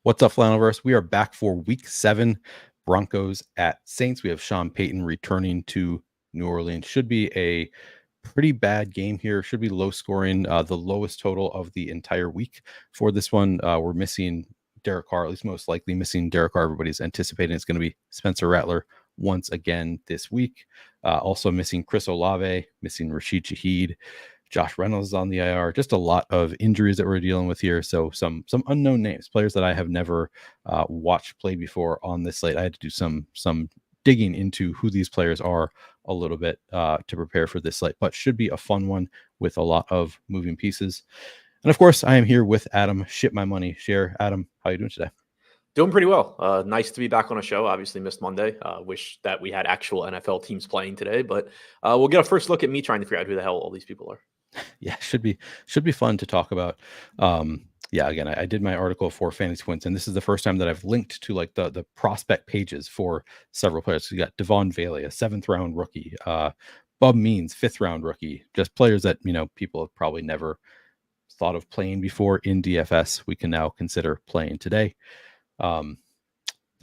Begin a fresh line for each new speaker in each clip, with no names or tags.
What's up, Flannelverse? We are back for week 7, Broncos at Saints. We have Sean Payton returning to New Orleans. Should be a pretty bad game here. Should be low scoring, the lowest total of the entire week. For this one, we're missing Derek Carr, at least most likely missing Derek Carr. Everybody's anticipating it's going to be Spencer Rattler once again this week. Also missing Chris Olave, missing Rashid Shaheed. Josh Reynolds is on the IR. Just a lot of injuries that we're dealing with here. So some unknown names, players that I have never watched play before on this slate. I had to do some digging into who these players are a little bit to prepare for this slate, but should be a fun one with a lot of moving pieces. And of course, I am here with Adam, ShipMyMoney. Scherer. Adam, how are you doing today?
Doing pretty well. Nice to be back on a show. Obviously missed Monday. Wish that we had actual NFL teams playing today, but we'll get a first look at me trying to figure out who the hell all these people are.
Yeah, should be fun to talk about. Yeah, again, I did my article for Fantasy Points, and this is the first time that I've linked to like the prospect pages for several players. So you got Devon Bailey, a 7th round rookie, Bub Means, 5th round rookie, just players that people have probably never thought of playing before in DFS. We can now consider playing today. Thank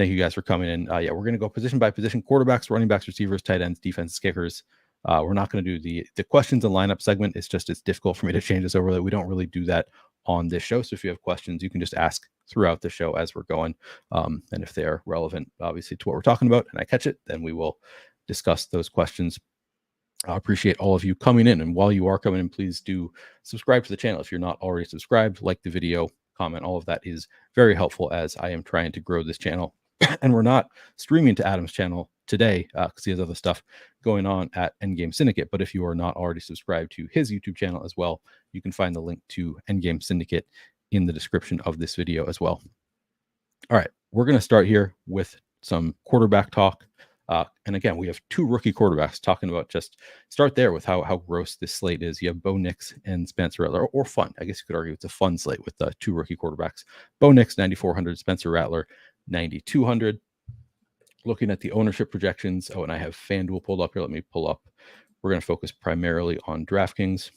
you guys for coming in. Yeah, we're going to go position by position: quarterbacks, running backs, receivers, tight ends, defense, kickers. We're not going to do the questions and lineup segment. It's difficult for me to change this over. That we don't really do that on this show. So if you have questions, you can just ask throughout the show as we're going. And if they are relevant, obviously, to what we're talking about, and I catch it, then we will discuss those questions. I appreciate all of you coming in. And while you are coming in, please do subscribe to the channel. If you're not already subscribed, like the video, comment, all of that is very helpful as I am trying to grow this channel. And we're not streaming to Adam's channel today because he has other stuff going on at Endgame Syndicate. But if you are not already subscribed to his YouTube channel as well, you can find the link to Endgame Syndicate in the description of this video as well. All right, we're going to start here with some quarterback talk. And again, we have 2 rookie quarterbacks talking about, just start there with how gross this slate is. You have Bo Nix and Spencer Rattler, or fun. I guess you could argue it's a fun slate with 2 rookie quarterbacks. Bo Nix, 9,400, Spencer Rattler, 9,200. Looking at the ownership projections. Oh, and I have FanDuel pulled up here. Let me pull up. We're going to focus primarily on DraftKings.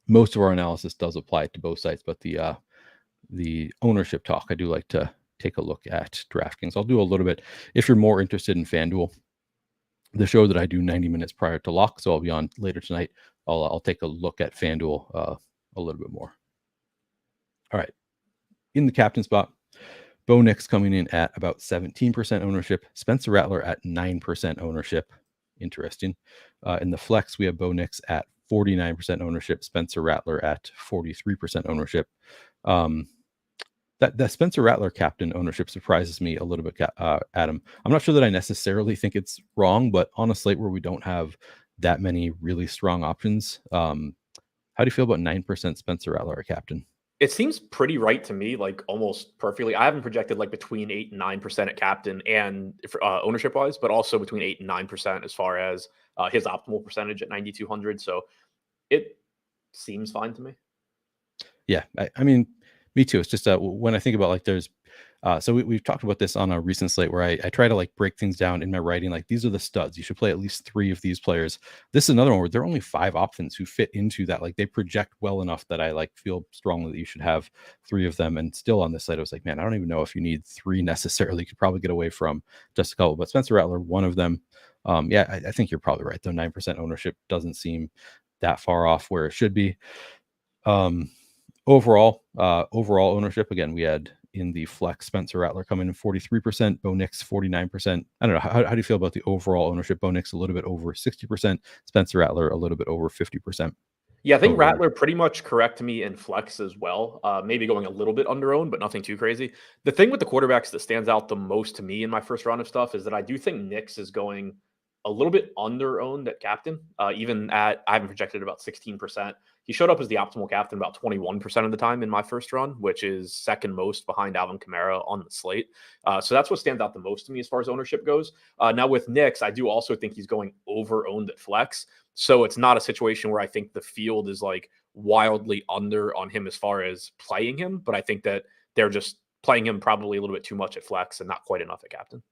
Most of our analysis does apply to both sites, but the ownership talk, I do like to take a look at DraftKings. I'll do a little bit if you're more interested in FanDuel. The show that I do 90 minutes prior to lock, so I'll be on later tonight. I'll take a look at FanDuel a little bit more. All right, in the captain spot, Bo Nix coming in at about 17% ownership. Spencer Rattler at 9% ownership. Interesting. In the flex, we have Bo Nix at 49% ownership. Spencer Rattler at 43% ownership. That Spencer Rattler captain ownership surprises me a little bit, Adam. I'm not sure that I necessarily think it's wrong, but on a slate where we don't have that many really strong options, how do you feel about 9% Spencer Rattler a captain?
It seems pretty right to me, like almost perfectly. I haven't projected like between 8 and 9% at captain and ownership wise, but also between 8 and 9% as far as his optimal percentage at 9,200. So it seems fine to me.
Yeah, I mean, me too. It's just when I think about like there's so we've talked about this on a recent slate where I try to like break things down in my writing. Like, these are the studs. You should play at least 3 of these players. This is another one where there are only 5 options who fit into that. Like, they project well enough that I like feel strongly that you should have 3 of them. And still on this slate, I was like, man, I don't even know if you need 3 necessarily. You could probably get away from just a couple. But Spencer Rattler, one of them. Yeah, I think you're probably right. Though 9% ownership doesn't seem that far off where it should be. Overall ownership, again, we had in the flex Spencer Rattler coming in 43%, Bo Nix 49%. I don't know. How do you feel about the overall ownership? Bo Nix a little bit over 60%, Spencer Rattler a little bit over 50%.
Yeah, I think Rattler pretty much correct to me in flex as well. Maybe going a little bit under owned, but nothing too crazy. The thing with the quarterbacks that stands out the most to me in my first round of stuff is that I do think Nix is going a little bit under owned at captain. Even at, I haven't projected about 16%. He showed up as the optimal captain about 21% of the time in my first run, which is second most behind Alvin Kamara on the slate. So that's what stands out the most to me as far as ownership goes. Now with Nix, I do also think he's going over owned at flex. So it's not a situation where I think the field is like wildly under on him as far as playing him, but I think that they're just playing him probably a little bit too much at flex and not quite enough at captain.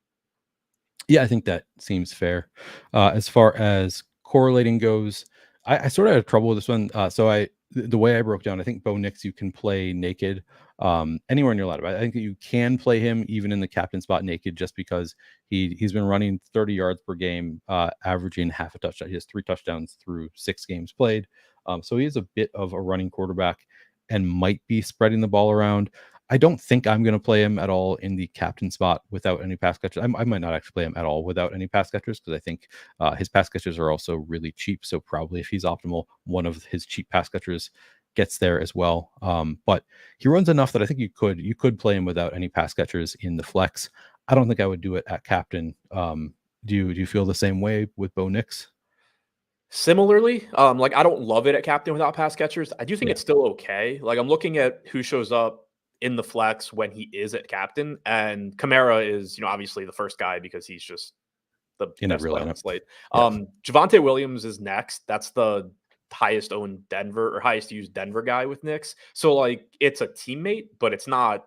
Yeah, I think that seems fair. As far as correlating goes, I sort of had trouble with this one. So the way I broke down, I think Bo Nix you can play naked. anywhere in your lineup. I think that you can play him even in the captain spot naked, just because he's been running 30 yards per game, averaging half a touchdown. He has 3 touchdowns through 6 games played. So he is a bit of a running quarterback and might be spreading the ball around. I don't think I'm going to play him at all in the captain spot without any pass catchers. I might not actually play him at all without any pass catchers, because I think his pass catchers are also really cheap. So probably if he's optimal, one of his cheap pass catchers gets there as well. But he runs enough that I think you could play him without any pass catchers in the flex. I don't think I would do it at captain. Do you feel the same way with Bo Nix?
Similarly, like I don't love it at captain without pass catchers. I do think it's still okay. Like I'm looking at who shows up in the flex when he is at captain, and Kamara is, obviously the first guy because he's just the best player on the slate. Javonte Williams is next. That's the highest owned Denver or highest used Denver guy with Knicks. So like it's a teammate, but it's not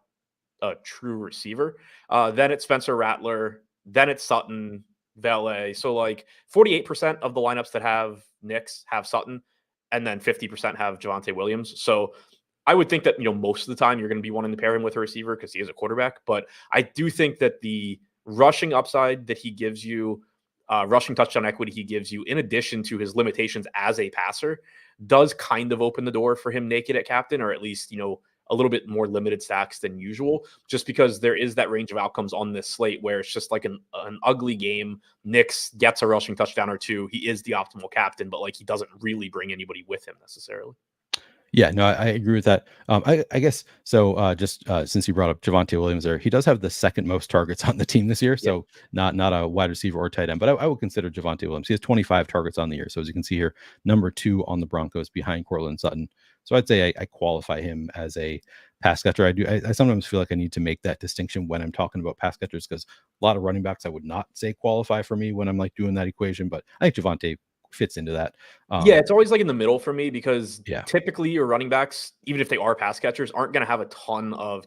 a true receiver. Then it's Spencer Rattler. Then it's Sutton, Valet. So like 48% of the lineups that have Knicks have Sutton, and then 50% have Javonte Williams. So I would think that, most of the time you're going to be wanting to pair him with a receiver because he is a quarterback. But I do think that the rushing upside that he gives you, rushing touchdown equity he gives you, in addition to his limitations as a passer, does kind of open the door for him naked at captain, or at least, a little bit more limited stacks than usual, just because there is that range of outcomes on this slate where it's just like an ugly game. Knicks gets a rushing touchdown or 2. He is the optimal captain, but like he doesn't really bring anybody with him necessarily.
Yeah, no, I agree with that. I guess so. Just since you brought up Javonte Williams there, he does have the second most targets on the team this year. So not a wide receiver or tight end, but I would consider Javonte Williams. He has 25 targets on the year. So as you can see here, number 2 on the Broncos behind Courtland Sutton. So I'd say I qualify him as a pass catcher. I sometimes feel like I need to make that distinction when I'm talking about pass catchers, because a lot of running backs I would not say qualify for me when I'm like doing that equation, but I think Javonte fits into that.
It's always like in the middle for me, because typically your running backs, even if they are pass catchers, aren't going to have a ton of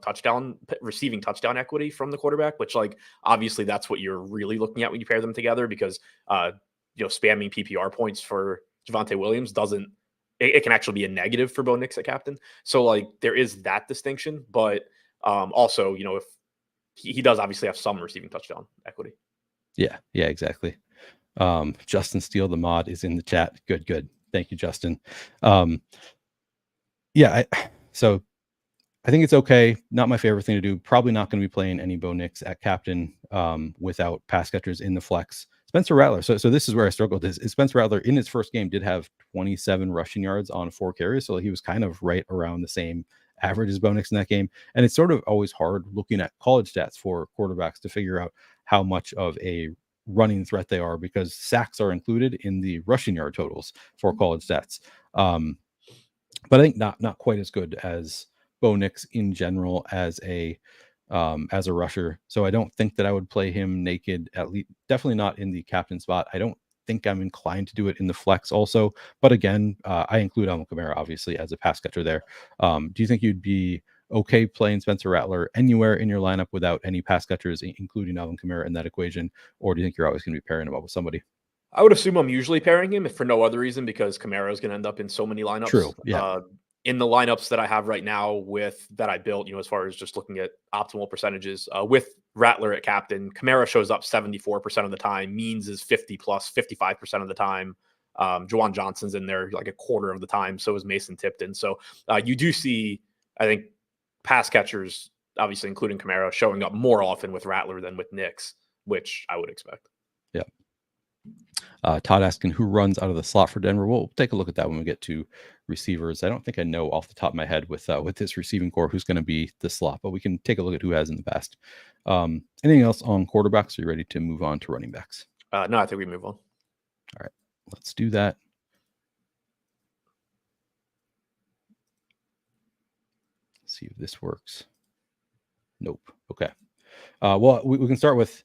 receiving touchdown equity from the quarterback, which like obviously that's what you're really looking at when you pair them together, because spamming PPR points for Javonte Williams it can actually be a negative for Bo Nix at captain. So like there is that distinction, but also, if he does obviously have some receiving touchdown equity.
Yeah, exactly. Justin Steele, the mod, is in the chat. Good. Thank you, Justin. So I think it's okay. Not my favorite thing to do. Probably not going to be playing any Bo Nix at captain without pass catchers in the flex. Spencer Rattler. So this is where I struggled. Is Spencer Rattler in his first game did have 27 rushing yards on 4 carries. So he was kind of right around the same average as Bo Nix in that game. And it's sort of always hard looking at college stats for quarterbacks to figure out how much of a running threat they are, because sacks are included in the rushing yard totals for college stats. But I think not quite as good as Bo Nix in general as a rusher. So I don't think that I would play him naked, at least definitely not in the captain spot. I don't think I'm inclined to do it in the flex also. But again, I include Alvin Kamara obviously as a pass catcher there. Do you think you'd be okay playing Spencer Rattler anywhere in your lineup without any pass catchers, including Alvin Kamara in that equation? Or do you think you're always going to be pairing him up with somebody?
I would assume I'm usually pairing him, if for no other reason, because Kamara is going to end up in so many lineups.
True. Yeah.
In the lineups that I have right now that I built, as far as just looking at optimal percentages, with Rattler at captain, Kamara shows up 74% of the time. Means is 50 plus 55% of the time. Juwan Johnson's in there like a quarter of the time. So is Mason Tipton. So you do see, I think, pass catchers, obviously including Kamara, showing up more often with Rattler than with Nix, which I would expect.
Yeah. Todd asking who runs out of the slot for Denver. We'll take a look at that when we get to receivers. I don't think I know off the top of my head with this receiving core who's going to be the slot, but we can take a look at who has in the past. Anything else on quarterbacks? Are you ready to move on to running backs?
No, I think we move on.
All right, let's do that. Let's see if this works. Nope. Okay. Well, we can start with.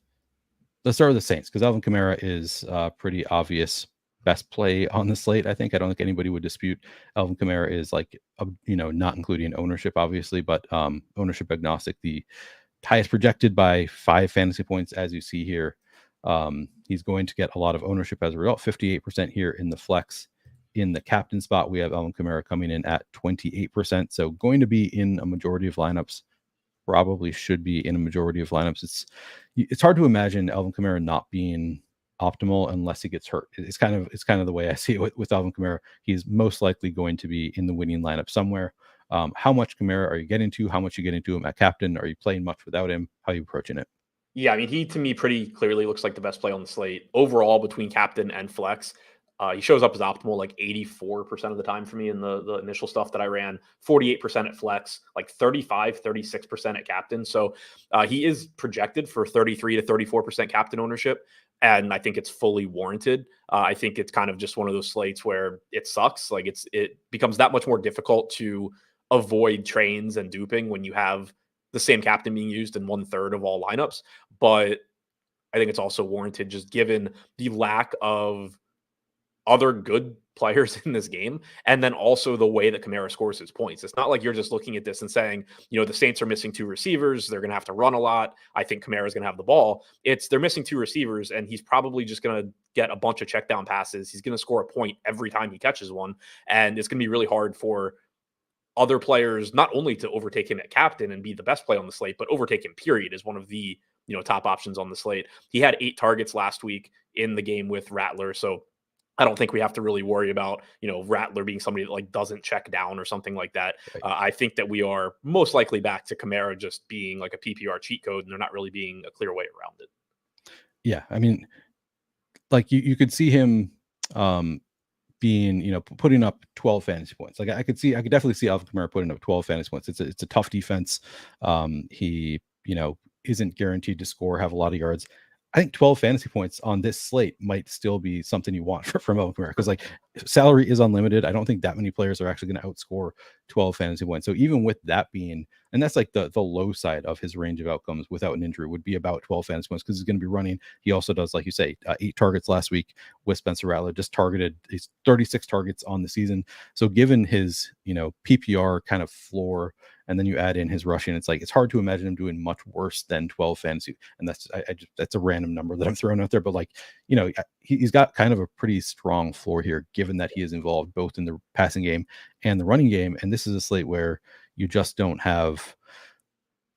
Let's start with the Saints, because Alvin Kamara is pretty obvious best play on the slate. I think I don't think anybody would dispute Alvin Kamara is like not including ownership obviously, but ownership agnostic. The highest projected by 5 fantasy points, as you see here. He's going to get a lot of ownership as a result. 58% here in the flex. In the captain spot, we have Alvin Kamara coming in at 28%. So going to be in a majority of lineups, probably should be in a majority of lineups. It's hard to imagine Alvin Kamara not being optimal unless he gets hurt. It's kind of the way I see it with Alvin Kamara. He's most likely going to be in the winning lineup somewhere. How much Kamara are you getting to? How much you getting to him at captain? Are you playing much without him? How are you approaching it?
Yeah, I mean, he to me pretty clearly looks like the best play on the slate overall between captain and flex. He shows up as optimal like 84% of the time for me in the initial stuff that I ran, 48% at flex, like 36% at captain. So he is projected for 33 to 34% captain ownership. And I think it's fully warranted. I think it's kind of just one of those slates where it sucks. Like it becomes that much more difficult to avoid trains and duping when you have the same captain being used in 1/3 of all lineups. But I think it's also warranted just given the lack of other good players in this game. And then also the way that Kamara scores his points. It's not like you're just looking at this and saying, the Saints are missing 2 receivers. They're going to have to run a lot. I think Kamara is going to have the ball. They're missing 2 receivers, and he's probably just going to get a bunch of check down passes. He's going to score a point every time he catches one. And it's going to be really hard for other players not only to overtake him at captain and be the best play on the slate, but overtake him period is one of the top options on the slate. He had 8 targets last week in the game with Rattler, so I don't think we have to really worry about Rattler being somebody that like doesn't check down or something like that.
Right.
I think that we are most likely back to Kamara just being like a PPR cheat code, and there not really being a clear way around it.
Yeah, I mean, like you could see him being, putting up 12 fantasy points. Like I could definitely see Alvin Kamara putting up 12 fantasy points. It's a tough defense. He, isn't guaranteed to have a lot of yards. I think 12 fantasy points on this slate might still be something you want from Alvin Kamara, because like salary is unlimited. I don't think that many players are actually going to outscore 12 fantasy points. So even with that being, and that's like the low side of his range of outcomes without an injury would be about 12 fantasy points, because he's going to be running. He also does, like you say, 8 targets last week with Spencer Rattler, just targeted. He's 36 targets on the season. So given his, PPR kind of floor, and then you add in his rushing, it's hard to imagine him doing much worse than 12 fantasy. And that's a random number that I'm throwing out there. But he's got kind of a pretty strong floor here, given that he is involved both in the passing game and the running game. And this is a slate where you just don't have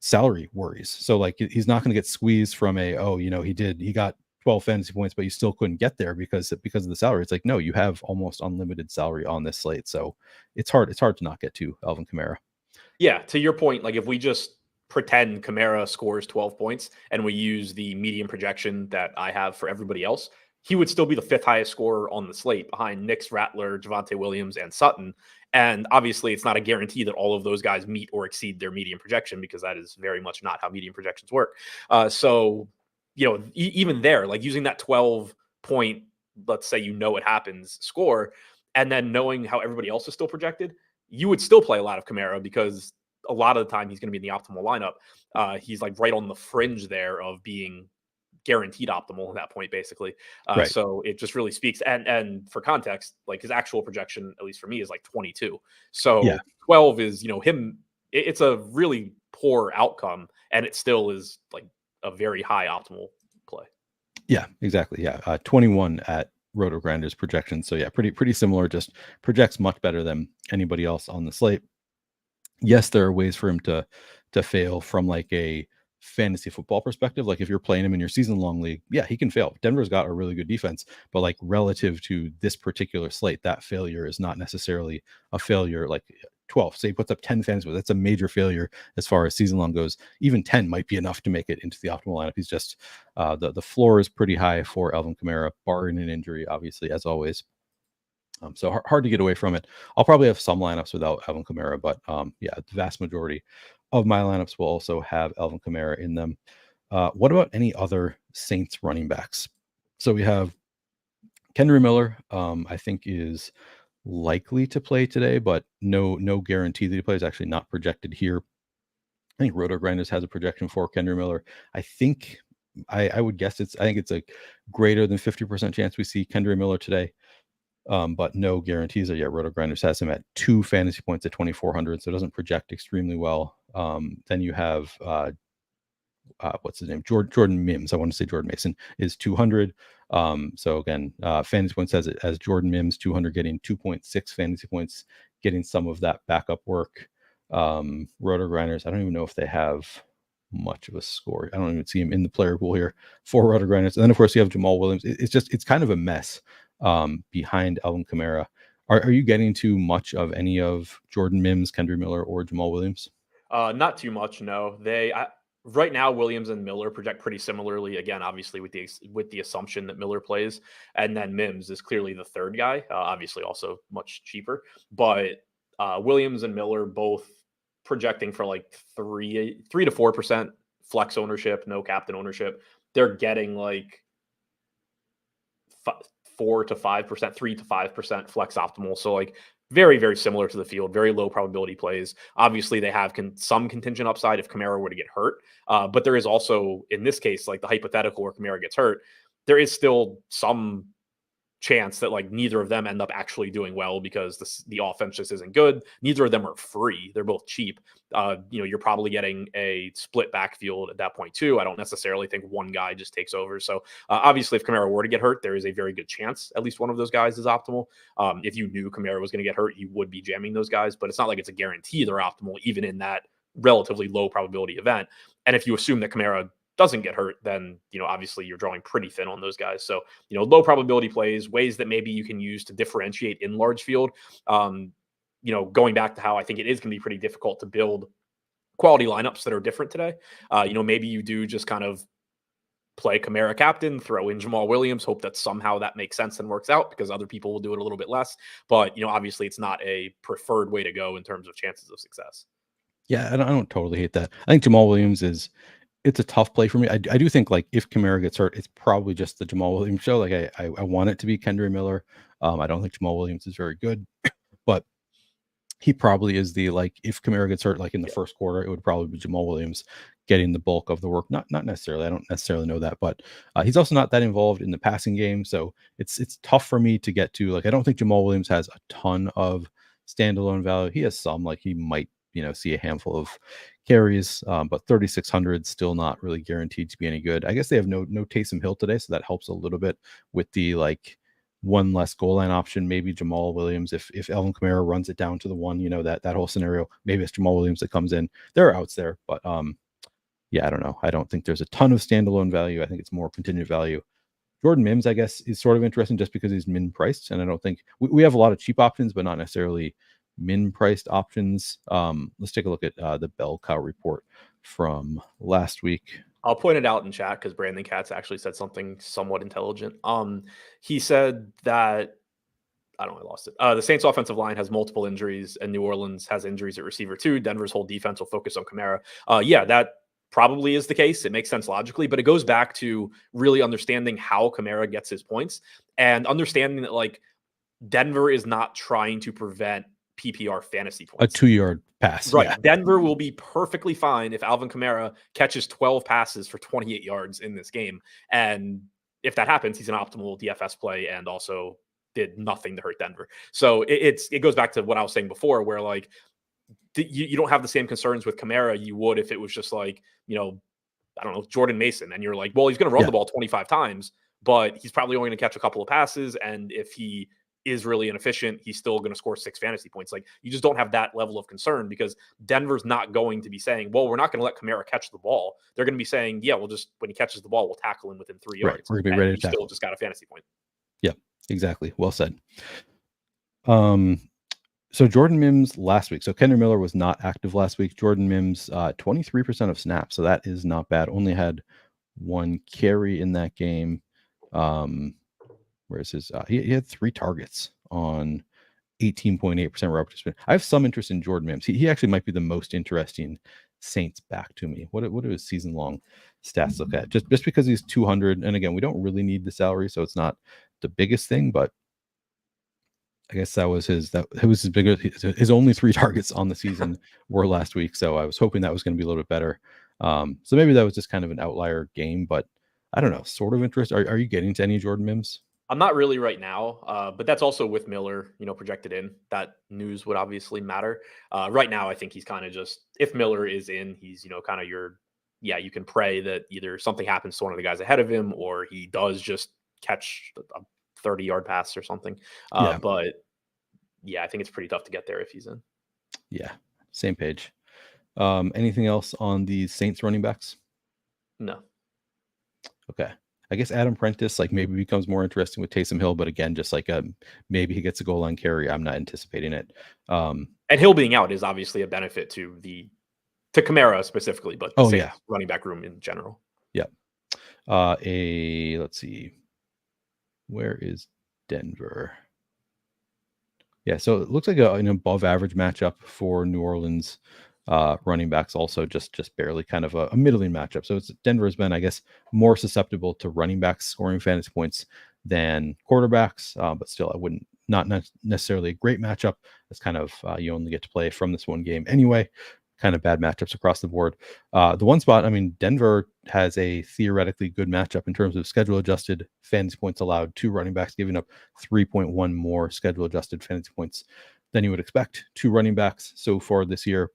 salary worries. So he's not going to get squeezed from he got 12 fantasy points, but you still couldn't get there because of the salary. It's like, no, you have almost unlimited salary on this slate. So it's hard to not get to Alvin Kamara.
Yeah, to your point, like if we just pretend Kamara scores 12 points and we use the median projection that I have for everybody else, he would still be the 5th highest scorer on the slate behind Nix, Rattler, Javonte Williams, and Sutton. And obviously, it's not a guarantee that all of those guys meet or exceed their median projection, because that is very much not how median projections work. Even there, like using that 12 point, let's say it happens, score, and then knowing how everybody else is still projected, you would still play a lot of Kamara, because a lot of the time he's going to be in the optimal lineup. He's like right on the fringe there of being guaranteed optimal at that point, basically.
Right.
So it just really speaks. And for context, like his actual projection, at least for me, is like 22. So
Yeah.
12 is, him. It's a really poor outcome, and it still is like a very high optimal play.
Yeah, exactly. Yeah. 21 at Roto Grinders projection. So yeah, pretty similar, just projects much better than anybody else on the slate. Yes, there are ways for him to fail from like a fantasy football perspective. Like if you're playing him in your season long league, yeah, he can fail. Denver's got a really good defense, but like relative to this particular slate, that failure is not necessarily a failure. Like 12, say he puts up 10 fantasy, that's a major failure as far as season long goes. Even 10 might be enough to make it into the optimal lineup. He's just the floor is pretty high for Alvin Kamara, barring an injury, obviously, as always. So hard to get away from it. I'll probably have some lineups without Alvin Kamara, but yeah, the vast majority of my lineups will also have Alvin Kamara in them. What about any other Saints running backs? So we have Kendry Miller, I think is likely to play today, but no guarantee that he plays. Actually not projected here. I think Roto Grinders has a projection for Kendry Miller. I think I would guess I think it's a greater than 50% chance we see Kendry Miller today. But no guarantees that yet. Roto Grinders has him at 2 fantasy points at 2,400, so it doesn't project extremely well. Then you have what's his name? Jordan Mims. I want to say Jordan Mason is 200. So again, fantasy points as Jordan Mims 200, getting 2.6 fantasy points, getting some of that backup work. Roto Grinders, I don't even know if they have much of a score. I don't even see him in the player pool here for Roto Grinders. And then of course you have Jamal Williams. It's kind of a mess behind Alvin Kamara. Are you getting too much of any of Jordan Mims, Kendra Miller, or Jamal Williams?
Not too much, no. Right now, Williams and Miller project pretty similarly. Again, obviously with the assumption that Miller plays, and then Mims is clearly the third guy. Obviously, also much cheaper, but Williams and Miller both projecting for like 3 to 4% flex ownership, no captain ownership. They're getting like 4 to 5%, 3 to 5% flex optimal. So like very, very similar to the field, very low probability plays. Obviously, they have some contingent upside if Kamara were to get hurt. But there is also, in this case, like the hypothetical where Kamara gets hurt, there is still some chance that like neither of them end up actually doing well because the offense just isn't good. Neither of them are free. They're both cheap. You're probably getting a split backfield at that point too. I don't necessarily think one guy just takes over. So obviously if Kamara were to get hurt, there is a very good chance at least one of those guys is optimal. If you knew Kamara was going to get hurt, you would be jamming those guys, but it's not like it's a guarantee they're optimal even in that relatively low probability event. And if you assume that Kamara doesn't get hurt, then, obviously you're drawing pretty thin on those guys. So, low probability plays, ways that maybe you can use to differentiate in large field. Going back to how I think it is going to be pretty difficult to build quality lineups that are different today. Maybe you do just kind of play Kamara captain, throw in Jamal Williams, hope that somehow that makes sense and works out because other people will do it a little bit less. But, obviously it's not a preferred way to go in terms of chances of success.
Yeah, I don't totally hate that. I think Jamal Williams it's a tough play for me. I do think like if Kamara gets hurt, it's probably just the Jamal Williams show. Like I want it to be Kendra Miller. I don't think Jamal Williams is very good, but he probably is the like if Kamara gets hurt like in the first quarter, it would probably be Jamal Williams getting the bulk of the work. Not necessarily. I don't necessarily know that, but he's also not that involved in the passing game, so it's tough for me to get to. Like I don't think Jamal Williams has a ton of standalone value. He has some. Like he might see a handful of carries, but 3,600 still not really guaranteed to be any good. I guess they have no Taysom Hill today, so that helps a little bit with the like one less goal line option. Maybe Jamal Williams, if Alvin Kamara runs it down to the one, that whole scenario, maybe it's Jamal Williams that comes in. There are outs there, but yeah, I don't know. I don't think there's a ton of standalone value. I think it's more contingent value. Jordan Mims, I guess, is sort of interesting just because he's min priced, and I don't think we have a lot of cheap options, but not necessarily min priced options. Let's take a look at the bell cow report from last week.
I'll point it out in chat because Brandon Katz actually said something somewhat intelligent. He said that I lost it. The Saints offensive line has multiple injuries and New Orleans has injuries at receiver too. Denver's whole defense will focus on Kamara. Yeah, that probably is the case. It makes sense logically, but it goes back to really understanding how Kamara gets his points and understanding that like Denver is not trying to prevent PPR fantasy points.
A 2-yard pass.
Right.
Yeah.
Denver will be perfectly fine if Alvin Kamara catches 12 passes for 28 yards in this game. And if that happens, he's an optimal DFS play and also did nothing to hurt Denver. So it goes back to what I was saying before, where like you don't have the same concerns with Kamara you would if it was just like, Jordan Mason. And you're like, well, he's going to run the ball 25 times, but he's probably only going to catch a couple of passes. And if he is really inefficient, he's still going to score 6 fantasy points. Like you just don't have that level of concern because Denver's not going to be saying, well, we're not going to let Kamara catch the ball. They're going to be saying, yeah, we'll just, when he catches the ball, we'll tackle him within 3 yards.
Right. We're going to be ready to tackle.
Still just got a fantasy point.
Yeah, exactly. Well said. So Jordan Mims last week. So Kendra Miller was not active last week. Jordan Mims, 23% of snaps. So that is not bad. Only had 1 carry in that game. Whereas his he had 3 targets on 18.8% repetition. I have some interest in Jordan Mims. He actually might be the most interesting Saints back to me. What do his season long stats look at? Just because he's 200, and again, we don't really need the salary, so it's not the biggest thing, but I guess that was his his only 3 targets on the season were last week. So I was hoping that was going to be a little bit better. So maybe that was just kind of an outlier game, but I don't know, sort of interest. Are you getting to any Jordan Mims?
I'm not really right now, but that's also with Miller, projected in. That news would obviously matter. Right now, I think he's kind of just, if Miller is in, he's, kind of your yeah, you can pray that either something happens to one of the guys ahead of him or he does just catch a 30-yard pass or something.
Yeah.
But yeah, I think it's pretty tough to get there if he's in.
Yeah. Same page. Anything else on the Saints running backs?
No.
Okay. I guess Adam Prentice like maybe becomes more interesting with Taysom Hill, but again, just like maybe he gets a goal line carry. I'm not anticipating it.
And Hill being out is obviously a benefit to Kamara specifically, but the Saints running back room in general.
Yeah. Let's see. Where is Denver? Yeah, so it looks like an above average matchup for New Orleans running backs, also just barely kind of a middling matchup. So Denver has been, I guess, more susceptible to running backs scoring fantasy points than quarterbacks, but still, I wouldn't not necessarily a great matchup. It's kind of you only get to play from this one game anyway. Kind of bad matchups across the board. The one spot, I mean, Denver has a theoretically good matchup in terms of schedule adjusted fantasy points allowed to running backs, giving up 3.1 more schedule adjusted fantasy points than you would expect to running backs so far this year.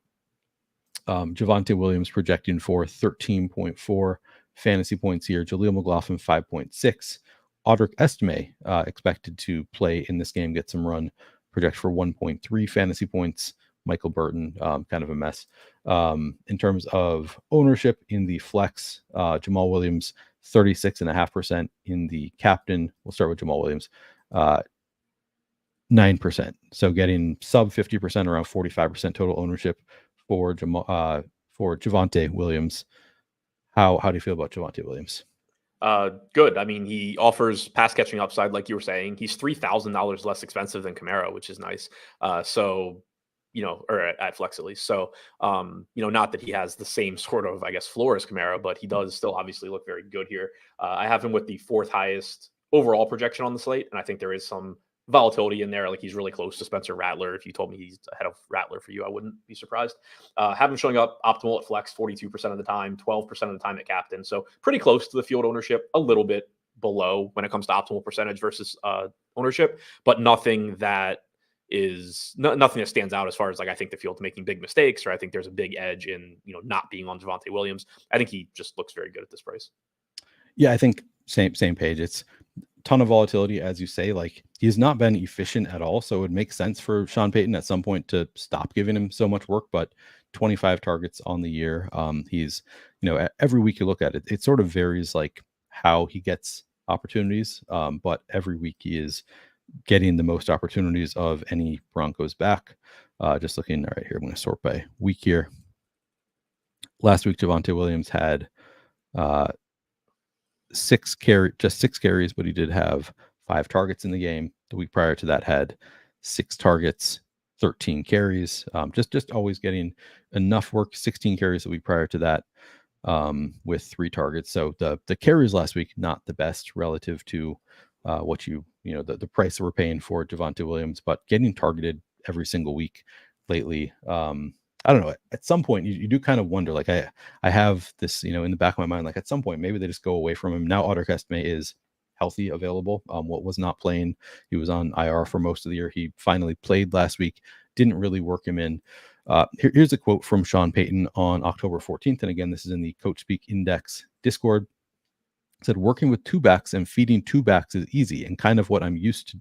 Javonte Williams projecting for 13.4 fantasy points here. Jaleel McLaughlin 5.6. Audric Estime expected to play in this game, get some run, project for 1.3 fantasy points. Michael Burton, kind of a mess. In terms of ownership in the flex, Jamal Williams, 36.5% in the captain. We'll start with Jamal Williams, 9%. So getting sub 50%, around 45% total ownership for Javonte Williams. How do you feel about Javonte Williams?
Good. I mean, he offers pass catching upside, like you were saying. He's $3,000 less expensive than Kamara, which is nice. Or at flex at least. So, not that he has the same sort of, I guess, floor as Kamara, but he does still obviously look very good here. I have him with the 4th highest overall projection on the slate, and I think there is some volatility in there. Like he's really close to Spencer Rattler. If you told me he's ahead of Rattler for you, I wouldn't be surprised. Have him showing up optimal at flex 42% of the time, 12% of the time at captain. So pretty close to the field ownership, a little bit below when it comes to optimal percentage versus ownership, but nothing that is nothing that stands out as far as like I think the field's making big mistakes, or I think there's a big edge in not being on Javonte Williams. I think he just looks very good at this price.
Yeah, I think same page. It's ton of volatility, as you say. Like he's not been efficient at all, so it would make sense for Sean Payton at some point to stop giving him so much work. But 25 targets on the year. He's every week you look at it, it sort of varies like how he gets opportunities. But every week he is getting the most opportunities of any Broncos back. Just looking right here, I'm going to sort by week here. Last week, Javonte Williams had 6 carries, but he did have 5 targets in the game. The week prior to that had 6 targets, 13 carries. Just always getting enough work. 16 carries the week prior to that, with 3 targets. So the carries last week, not the best relative to what the price that we're paying for Javonte Williams, but getting targeted every single week lately. I don't know. At some point, you do kind of wonder. Like I have this, in the back of my mind. Like at some point, maybe they just go away from him. Now, Audric Estime is healthy, available. What was not playing, he was on IR for most of the year. He finally played last week. Didn't really work him in. Here's a quote from Sean Payton on October 14th, and again, this is in the Coach Speak Index Discord. Said working with 2 backs and feeding 2 backs is easy and kind of what I'm used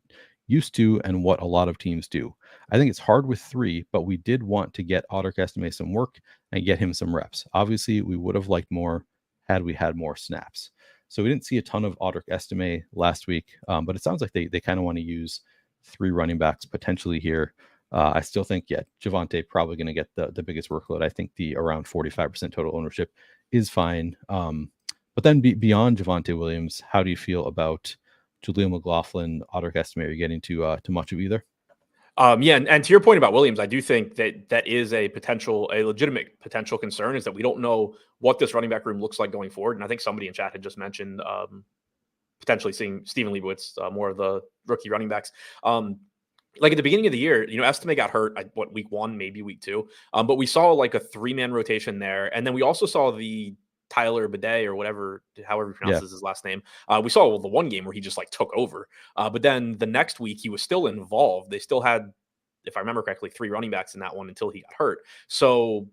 to and what a lot of teams do. I think it's hard with 3, but we did want to get Audric Estime some work and get him some reps. Obviously, we would have liked more had we had more snaps. So we didn't see a ton of Audric Estime last week, but it sounds like they kind of want to use 3 running backs potentially here. I still think, Javonte probably going to get the biggest workload. I think the around 45% total ownership is fine. But then beyond Javonte Williams, how do you feel about Jaleel McLaughlin, Audric Estime? Are you getting too much of either?
And to your point about Williams, I do think that is a legitimate potential concern, is that we don't know what this running back room looks like going forward. And I think somebody in chat had just mentioned potentially seeing Steven Leibowitz, more of the rookie running backs. Like at the beginning of the year, Estime got hurt week 1, maybe week 2. But we saw like a 3-man rotation there. And then we also saw the Tyler Bidet or however he pronounces his last name. We saw the one game where he just like took over. But then the next week he was still involved. They still had, if I remember correctly, 3 running backs in that one until he got hurt. So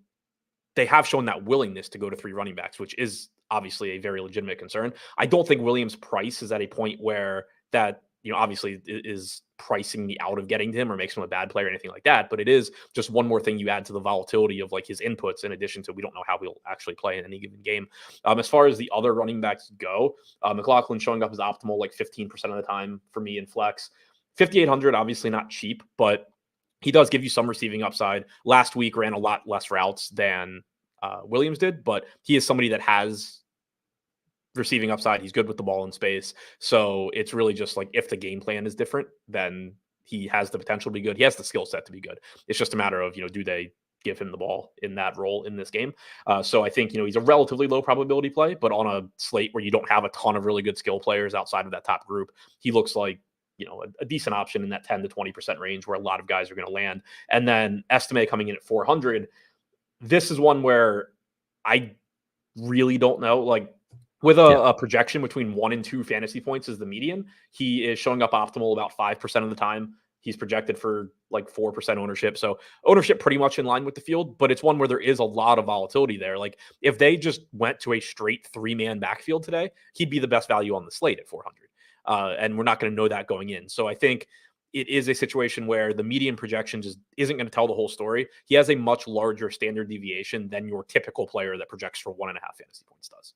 they have shown that willingness to go to 3 running backs, which is obviously a very legitimate concern. I don't think Williams' price is at a point where that, obviously is pricing me out of getting to him or makes him a bad player or anything like that. But it is just one more thing you add to the volatility of like his inputs, in addition to we don't know how he'll actually play in any given game. As far as the other running backs go, McLaughlin showing up as optimal like 15% of the time for me in flex. 5,800, obviously not cheap, but he does give you some receiving upside. Last week ran a lot less routes than Williams did, but he is somebody that has receiving upside. He's good with the ball in space. So it's really just like if the game plan is different, then he has the potential to be good. He has the skill set to be good. It's just a matter of, do they give him the ball in that role in this game? So I think, he's a relatively low probability play, but on a slate where you don't have a ton of really good skill players outside of that top group, he looks like, a decent option in that 10 to 20% range where a lot of guys are going to land. And then Estime coming in at 400. This is one where I really don't know. Like, with a projection between 1 and 2 fantasy points is the median, he is showing up optimal about 5% of the time. He's projected for like 4% ownership. So ownership pretty much in line with the field, but it's one where there is a lot of volatility there. Like if they just went to a straight 3-man backfield today, he'd be the best value on the slate at 400. And we're not going to know that going in. So I think it is a situation where the median projection just isn't going to tell the whole story. He has a much larger standard deviation than your typical player that projects for 1.5 fantasy points does.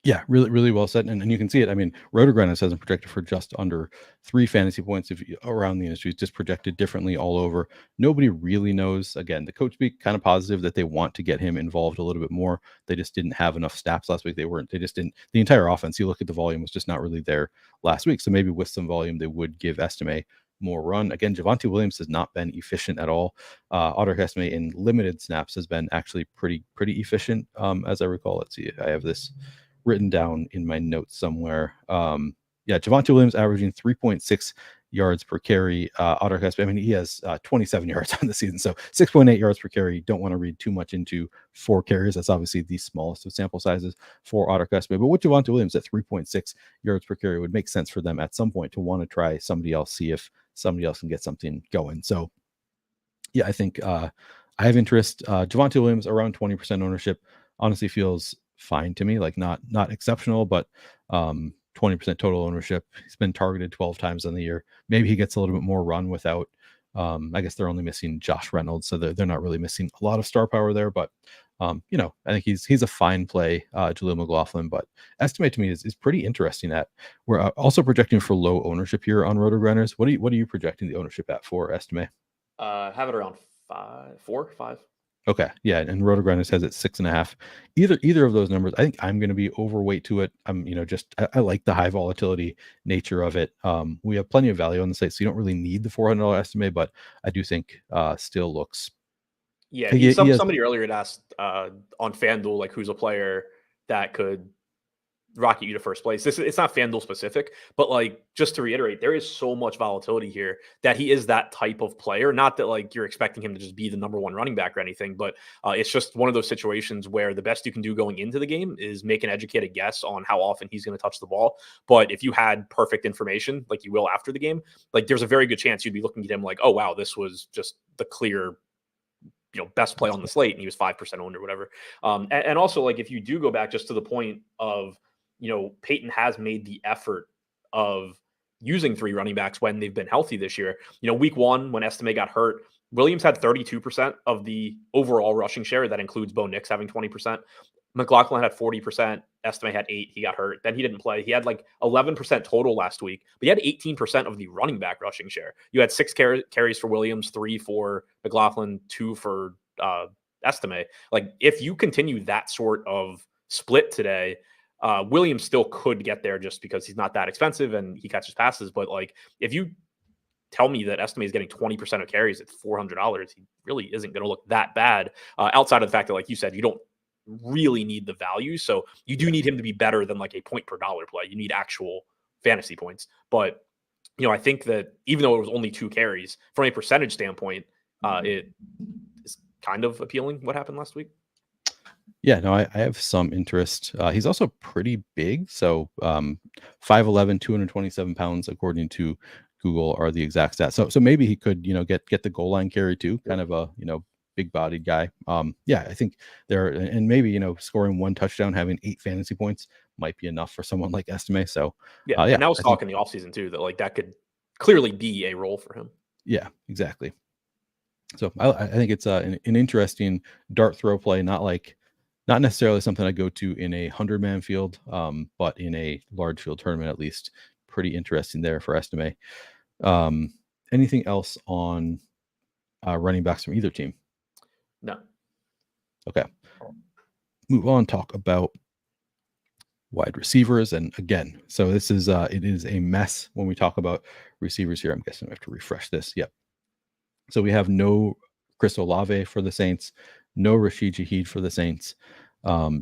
Yeah, really, really well said. And you can see it. I mean, Rotogranus hasn't projected for just under 3 fantasy points around the industry. It's just projected differently all over. Nobody really knows. Again, the coach be kind of positive that they want to get him involved a little bit more. They just didn't have enough snaps last week. They just didn't. The entire offense, you look at the volume, was just not really there last week. So maybe with some volume, they would give Estime more run. Again, Javonte Williams has not been efficient at all. Otter Estime in limited snaps has been actually pretty efficient, as I recall. Let's see. I have this written down in my notes somewhere. Javonte Williams averaging 3.6 yards per carry. Otter Hespe, I mean, he has 27 yards on the season, so 6.8 yards per carry. Don't want to read too much into 4 carries. That's obviously the smallest of sample sizes for Otter Hespe. But with Javonte Williams at 3.6 yards per carry, it would make sense for them at some point to want to try somebody else, see if somebody else can get something going. So, yeah, I think I have interest. Javonte Williams around 20% ownership honestly feels fine to me, like not exceptional, but 20% total ownership. He's been targeted 12 times on the year. Maybe he gets a little bit more run without I guess they're only missing Josh Reynolds, so they're not really missing a lot of star power there, but I think he's a fine play, Jaleel McLaughlin, but Estimate to me is pretty interesting. At we're also projecting for low ownership here on RotoGrinders. What are you projecting the ownership at for Estimate?
Have it around 4, 5.
Okay, yeah, and RotoGrinders has it 6.5. Either of those numbers, I think I'm going to be overweight to it. I'm, I like the high volatility nature of it. We have plenty of value on the site, so you don't really need the $400 estimate, but I do think still looks.
Yeah, somebody earlier had asked on FanDuel, like who's a player that could rocket you to first place. It's not FanDuel specific, but like just to reiterate, there is so much volatility here that he is that type of player. Not that like you're expecting him to just be the number 1 running back or anything, but it's just one of those situations where the best you can do going into the game is make an educated guess on how often he's going to touch the ball. But if you had perfect information, like you will after the game, like there's a very good chance you'd be looking at him like, oh wow, this was just the clear best play on the slate, and he was 5% owned or whatever. And also, like if you do go back just to the point of Peyton has made the effort of using 3 running backs when they've been healthy this year. Week 1, when Estime got hurt, Williams had 32% of the overall rushing share. That includes Bo Nix having 20%. McLaughlin had 40%. Estime had 8. He got hurt. Then he didn't play. He had like 11% total last week, but he had 18% of the running back rushing share. You had 6 carries for Williams, 3 for McLaughlin, 2 for Estime. Like if you continue that sort of split today, Williams still could get there just because he's not that expensive and he catches passes. But like, if you tell me that Estime is getting 20% of carries at $400, he really isn't going to look that bad. Outside of the fact that, like you said, you don't really need the value. So you do need him to be better than like a point per dollar play. You need actual fantasy points. But, I think that even though it was only 2 carries, from a percentage standpoint, it is kind of appealing what happened last week.
Yeah, no, I have some interest. He's also pretty big. So 5'11", 227 pounds, according to Google, are the exact stats. So maybe he could, get the goal line carry too, kind of a, big bodied guy. Yeah, I think there, and maybe, scoring 1 touchdown, having 8 fantasy points might be enough for someone like Estime. So
Yeah,
yeah,
and that was
I
talk
think,
in the offseason too, that like that could clearly be a role for him.
yeah, exactly. So I think it's an interesting dart throw play, not necessarily something I go to in a 100-man field, but in a large field tournament, at least. Pretty interesting there for Estime. Anything else on running backs from either team?
No.
Okay. Move on, talk about wide receivers. And again, so this is it is a mess when we talk about receivers here. I'm guessing I have to refresh this. Yep. So we have no Chris Olave for the Saints, no Rashid Shaheed for the Saints,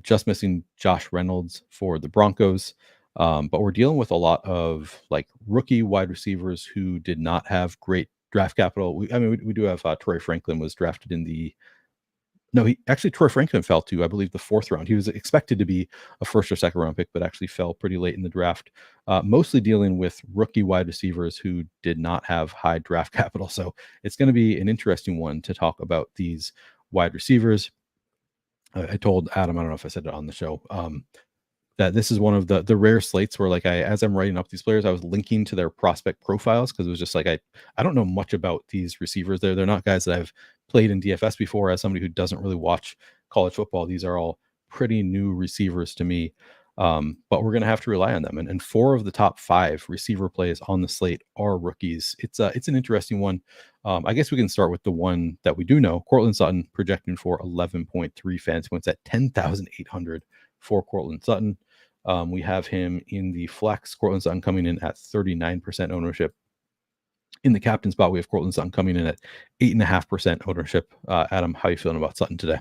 just missing Josh Reynolds for the Broncos. But we're dealing with a lot of like rookie wide receivers who did not have great draft capital. We do have Troy Franklin was drafted in the no, Troy Franklin fell to, I believe, the 4th round. He was expected to be a 1st or 2nd round pick, but actually fell pretty late in the draft. Mostly dealing with rookie wide receivers who did not have high draft capital. So it's going to be an interesting one to talk about these wide receivers. I told Adam, I don't know if I said it on the show, that this is one of the rare slates where, like, as I'm writing up these players, I was linking to their prospect profiles, because it was just like I don't know much about these receivers. They're not guys that I've played in DFS before. As somebody who doesn't really watch college football, these are all pretty new receivers to me. But we're going to have to rely on them. And 4 of the top 5 receiver plays on the slate are rookies. It's an interesting one. I guess we can start with the one that we do know. Cortland Sutton projecting for 11.3 fantasy points at 10,800 for Cortland Sutton. We have him in the flex. Cortland Sutton coming in at 39% ownership. In the captain spot, we have Cortland Sutton coming in at 8.5% ownership. Adam, how are you feeling about Sutton today?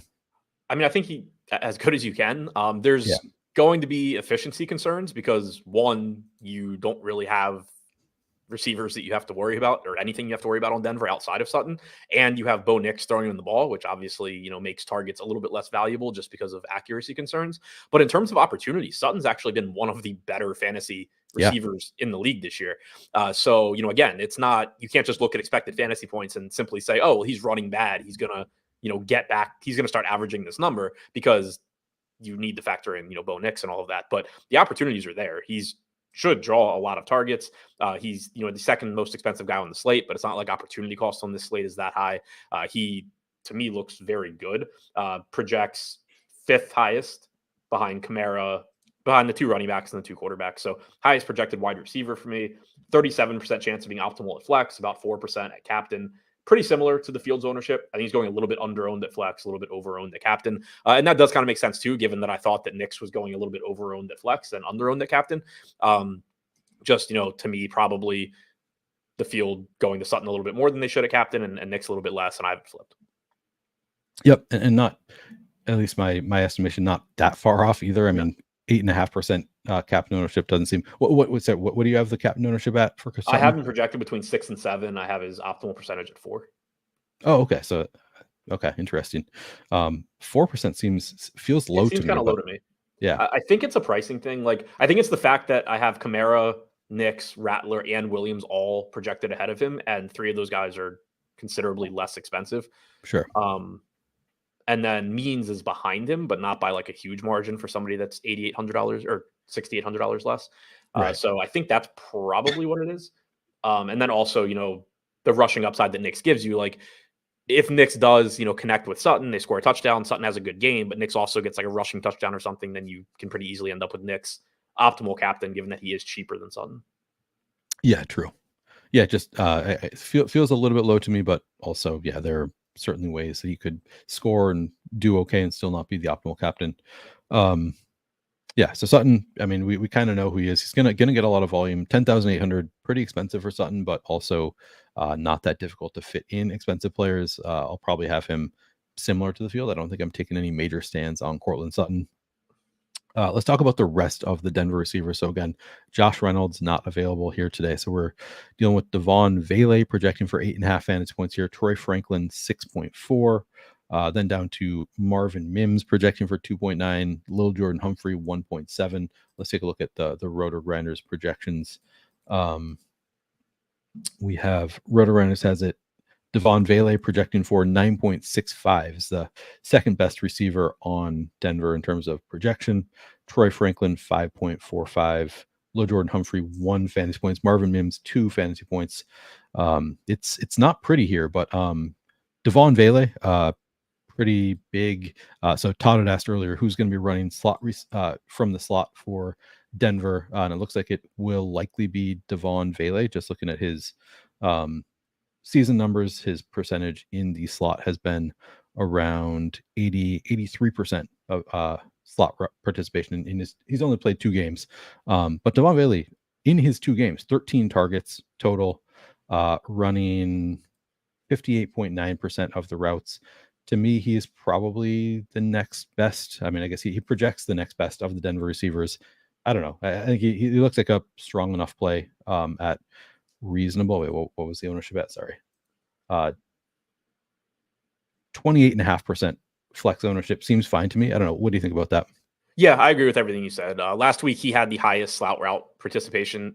I mean, I think he as good as you can. There's going to be efficiency concerns because, one, you don't really have receivers that you have to worry about, or anything you have to worry about on Denver outside of Sutton. And you have Bo Nix throwing in the ball, which obviously, makes targets a little bit less valuable just because of accuracy concerns. But in terms of opportunity, Sutton's actually been one of the better fantasy receivers in the league this year. So, again, it's not, you can't just look at expected fantasy points and simply say, oh, well, he's running bad, he's going to, get back, he's going to start averaging this number, because you need to factor in, Bo Nix and all of that. But the opportunities are there. He's should draw a lot of targets. He's, the 2nd most expensive guy on the slate, but it's not like opportunity cost on this slate is that high. He, to me, looks very good. Projects 5th highest behind Kamara, behind the 2 running backs and the 2 quarterbacks. So highest projected wide receiver for me, 37% chance of being optimal at flex, about 4% at captain. Pretty similar to the Fields ownership. I think he's going a little bit under-owned at flex, a little bit over-owned at captain. And that does kind of make sense too, given that I thought that Nix was going a little bit over-owned at flex and under-owned at captain. Just, to me, probably the field going to Sutton a little bit more than they should at captain, and Nix a little bit less, and I haven't flipped.
Yep. And not, at least my estimation, not that far off either. I mean, 8.5% captain ownership doesn't seem. What do you have the captain ownership at for Sutton?
I have him projected between 6 and 7. I have his optimal percentage at 4.
Oh, okay. So, okay, interesting. 4% feels low to me.
Seems kind of low to me.
Yeah,
I think it's a pricing thing. Like, I think it's the fact that I have Kamara, Nix, Rattler, and Williams all projected ahead of him, and 3 of those guys are considerably less expensive.
Sure.
And then Means is behind him, but not by like a huge margin for somebody that's $8,800 or $6,800 less.
Right.
So I think that's probably what it is. And then also, the rushing upside that Nix gives you, like, if Nix does, connect with Sutton, they score a touchdown, Sutton has a good game, but Nix also gets like a rushing touchdown or something, then you can pretty easily end up with Nix optimal captain, given that he is cheaper than Sutton.
Yeah, true. Yeah, just it feels a little bit low to me, but also, yeah, there are certainly ways that he could score and do okay and still not be the optimal captain. Yeah, so Sutton, I mean, we kind of know who he is. He's gonna get a lot of volume. 10,800, pretty expensive for Sutton, but also not that difficult to fit in expensive players. I'll probably have him similar to the field. I don't think I'm taking any major stands on Cortland Sutton. Let's talk about the rest of the Denver receivers. So again, Josh Reynolds not available here today. So we're dealing with Devon Vele projecting for 8.5 fantasy points here. Troy Franklin 6.4. Then down to Marvin Mims projecting for 2.9. Lil Jordan Humphrey 1.7. Let's take a look at the Roto Grinders projections. We have Roto Grinders has it Devon Vele projecting for 9.65 is the second best receiver on Denver in terms of projection. Troy Franklin 5.45. Jordan Humphrey 1 fantasy points. Marvin Mims 2 fantasy points. It's not pretty here, but Devon Vele, pretty big. So Todd had asked earlier who's going to be running slot from the slot for Denver, and it looks like it will likely be Devon Vele. Just looking at his season numbers, his percentage in the slot has been around 83% of slot participation in his. He's only played 2 games, but Devon Vele in his 2 games, 13 targets total, running 58.9% of the routes. To me, he is probably the next best. I mean, I guess he projects the next best of the Denver receivers. I don't know. I think he looks like a strong enough play at reasonable. Wait, what was the ownership at? Sorry. 28.5% flex ownership seems fine to me. I don't know. What do you think about that?
Yeah, I agree with everything you said. Last week, he had the highest slot route participation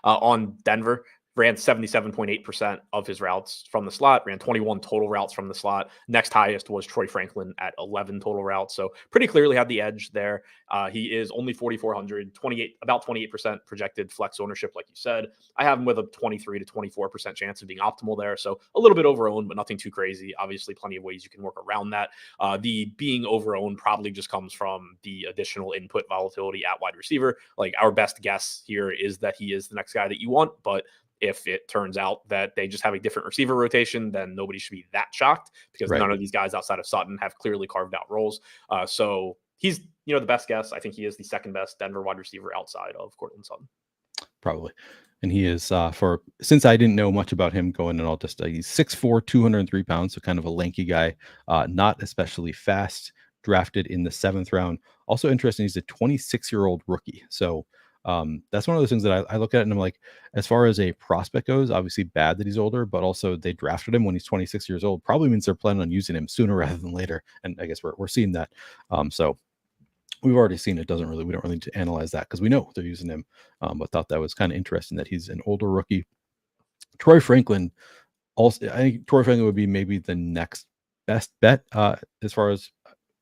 on Denver. Ran 77.8% of his routes from the slot, ran 21 total routes from the slot. Next highest was Troy Franklin at 11 total routes. So pretty clearly had the edge there. He is only 4,400, about 28% projected flex ownership, like you said. I have him with a 23 to 24% chance of being optimal there. So a little bit over-owned, but nothing too crazy. Obviously, plenty of ways you can work around that. The being over-owned probably just comes from the additional input volatility at wide receiver. Like, our best guess here is that he is the next guy that you want, but if it turns out that they just have a different receiver rotation, then nobody should be that shocked, because none of these guys outside of Sutton have clearly carved out roles. So he's, the best guess. I think he is the second best Denver wide receiver outside of Courtland Sutton.
Probably. And he is since I didn't know much about him going, and I'll just he's 6'4", 203 pounds, so kind of a lanky guy, not especially fast. Drafted in the 7th round. Also interesting, he's a 26-year-old rookie. So that's one of those things that I look at and I'm like, as far as a prospect goes, obviously bad that he's older, but also they drafted him when he's 26 years old. Probably means they're planning on using him sooner rather than later. And I guess we're seeing that. So we've already seen it. We don't really need to analyze that because we know they're using him. But thought that was kind of interesting that he's an older rookie. Troy Franklin, also, I think Troy Franklin would be maybe the next best bet as far as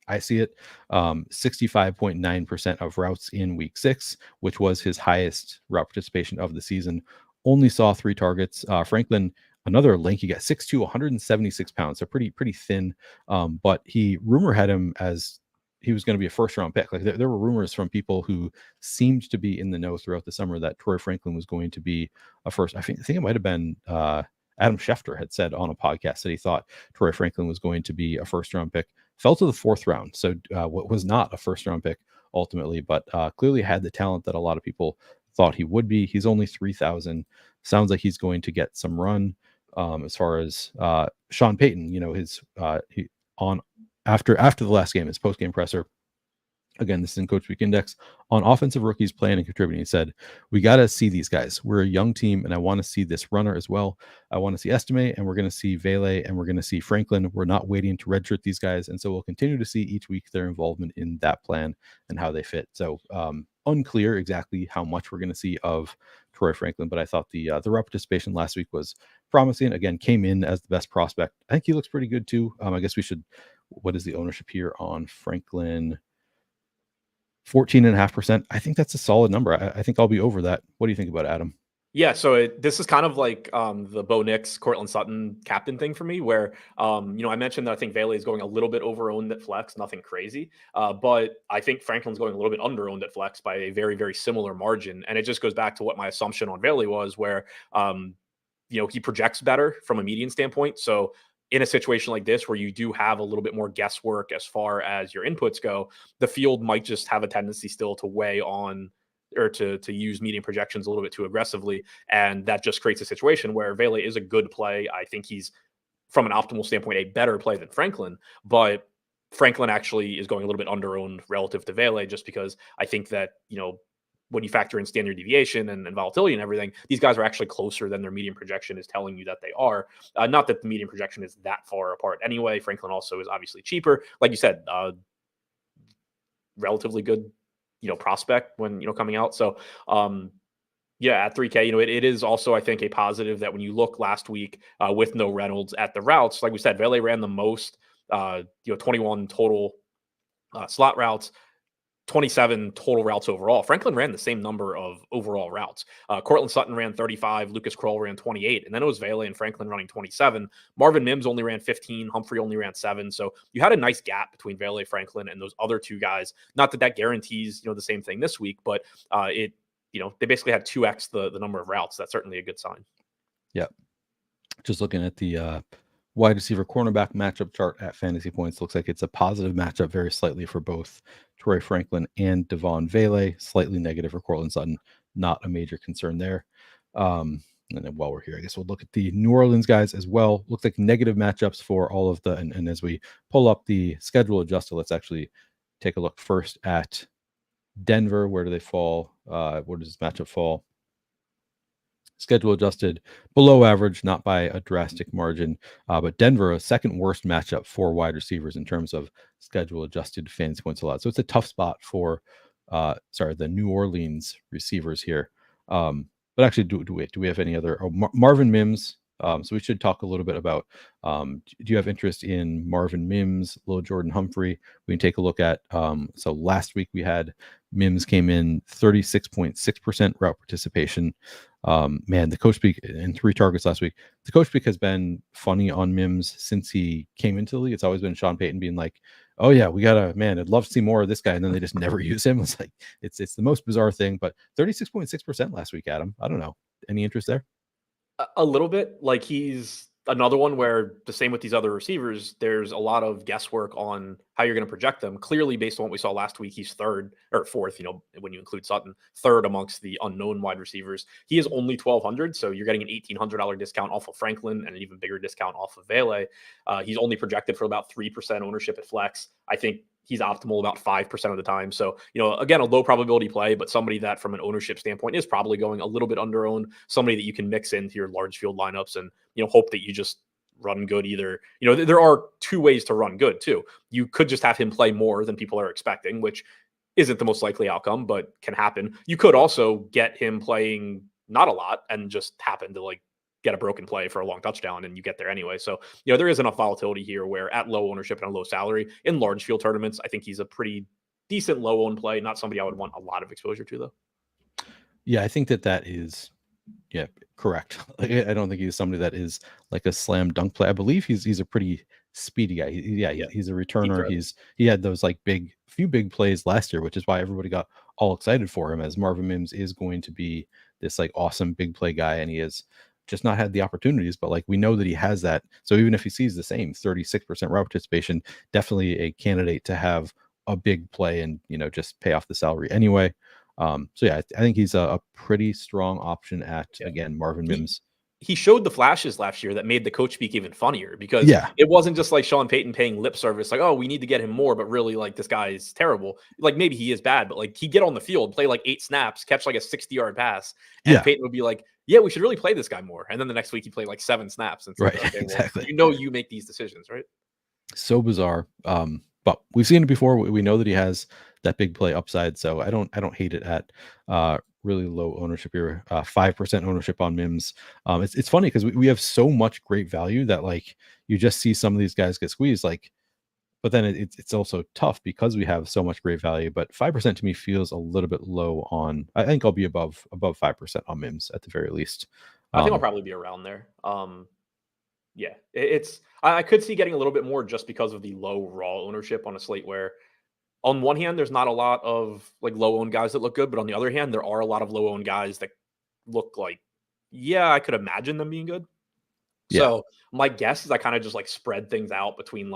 I see it. 65.9% of routes in week 6, which was his highest route participation of the season. Only saw 3 targets. Franklin, another lanky guy, 6'2", 176 pounds, so pretty thin. But rumor had him as he was going to be a first-round pick. Like there were rumors from people who seemed to be in the know throughout the summer that Troy Franklin was going to be a first. I think it might have been Adam Schefter had said on a podcast that he thought Troy Franklin was going to be a first-round pick. Fell to the 4th round, so what was not a first-round pick ultimately, but clearly had the talent that a lot of people thought he would be. He's only 3,000. Sounds like he's going to get some run. As far as Sean Payton, after the last game, his post-game presser. Again, this is in Coach Week Index. On offensive rookies playing and contributing, he said, "We got to see these guys. We're a young team, and I want to see this runner as well. I want to see Estime, and we're going to see Vele, and we're going to see Franklin. We're not waiting to redshirt these guys, and so we'll continue to see each week their involvement in that plan and how they fit." So unclear exactly how much we're going to see of Troy Franklin, but I thought the route participation last week was promising. Again, came in as the best prospect. I think he looks pretty good too. I guess we should. What is the ownership here on Franklin? 14.5%. I think that's a solid number. I think I'll be over that. What do you think about it, Adam?
Yeah, so this is kind of like the Bo Nix, Courtland Sutton captain thing for me, where I mentioned that I think Vele is going a little bit over-owned at flex, nothing crazy, but I think Franklin's going a little bit under-owned at flex by a very, very similar margin, and it just goes back to what my assumption on Vele was, where he projects better from a median standpoint. So in a situation like this, where you do have a little bit more guesswork as far as your inputs go, the field might just have a tendency still to weigh on or to use median projections a little bit too aggressively. And that just creates a situation where Vele is a good play. I think he's, from an optimal standpoint, a better play than Franklin, but Franklin actually is going a little bit under-owned relative to Vele, just because I think that, when you factor in standard deviation and volatility and everything, these guys are actually closer than their median projection is telling you that they are. Not that the median projection is that far apart anyway. Franklin also is obviously cheaper. Like you said, relatively good, prospect when, coming out. So Yeah, at 3K, it is also, I think, a positive that when you look last week with no Reynolds at the routes, like we said, Vele ran the most, 21 total slot routes, 27 total routes overall. Franklin ran the same number of overall routes. Cortland Sutton ran 35, Lucas Kroll ran 28, and then it was Vele and Franklin running 27. Marvin Mims only ran 15, Humphrey only ran 7. So you had a nice gap between Vele, Franklin, and those other two guys. Not that guarantees, the same thing this week, but they basically had 2x the number of routes. That's certainly a good sign.
Yeah. Just looking at the wide receiver cornerback matchup chart at fantasy points, looks like it's a positive matchup very slightly for both Troy Franklin and Devon Vele, slightly negative for Cortland Sutton. Not a major concern there. And then while we're here, I guess we'll look at the New Orleans guys as well. Looks like negative matchups for all of the, and as we pull up the schedule adjusted, let's actually take a look first at Denver. Where do they fall? Where does this matchup fall? Schedule adjusted below average, not by a drastic margin. But Denver, a second worst matchup for wide receivers in terms of schedule adjusted fantasy points allowed. So it's a tough spot for, the New Orleans receivers here. But actually, do we have any other? Marvin Mims. So we should talk a little bit about, do you have interest in Marvin Mims, Lil Jordan Humphrey? We can take a look at, so last week we had Mims came in 36.6% route participation. The coach speak and 3 targets last week. The coach speak has been funny on Mims since he came into the league. It's always been Sean Payton being like, oh yeah, I'd love to see more of this guy. And then they just never use him. It's like, it's the most bizarre thing, but 36.6% last week, Adam. I don't know. Any interest there?
A little bit. Like, he's another one where the same with these other receivers, there's a lot of guesswork on how you're going to project them. Clearly, based on what we saw last week, he's third or fourth, when you include Sutton, third amongst the unknown wide receivers. He is only 1,200, so you're getting an $1,800 discount off of Franklin and an even bigger discount off of Vele. He's only projected for about 3% ownership at flex. I think he's optimal about 5% of the time. So, again, a low probability play, but somebody that from an ownership standpoint is probably going a little bit under owned, somebody that you can mix into your large field lineups and, hope that you just run good either. There are 2 ways to run good too. You could just have him play more than people are expecting, which isn't the most likely outcome, but can happen. You could also get him playing not a lot and just happen to get a broken play for a long touchdown and you get there anyway. So, there is enough volatility here where at low ownership and a low salary in large field tournaments, I think he's a pretty decent low owned play. Not somebody I would want a lot of exposure to though.
Yeah, I think that is, correct. I don't think he's somebody that is like a slam dunk play. I believe he's a pretty speedy guy. He's a returner. He had those few big plays last year, which is why everybody got all excited for him, as Marvin Mims is going to be this awesome big play guy, and he has just not had the opportunities, but we know that he has that. So even if he sees the same 36% route participation, definitely a candidate to have a big play and just pay off the salary anyway. I think he's a pretty strong option at again Marvin Mims.
He showed the flashes last year that made the coach speak even funnier because it wasn't just like Sean Payton paying lip service, like, oh, we need to get him more, but really this guy is terrible. Maybe he is bad, but he'd get on the field, play 8 snaps, catch a 60-yard pass, and Payton would be like, yeah, we should really play this guy more. And then the next week he played 7 snaps. And
right, okay, exactly.
Well, you make these decisions, right?
So bizarre. But we've seen it before. We know that he has that big play upside. So I don't hate it at really low ownership here, 5% ownership on Mims. It's funny because we have so much great value that you just see some of these guys get squeezed. But then it's also tough because we have so much great value. But 5% to me feels a little bit low on. I think I'll be above 5% on Mims at the very least.
I think I'll probably be around there. Yeah, I could see getting a little bit more just because of the low raw ownership on a slate where on one hand, there's not a lot of low owned guys that look good, but on the other hand, there are a lot of low owned guys that look I could imagine them being good. Yeah. So my guess is I kind of just spread things out between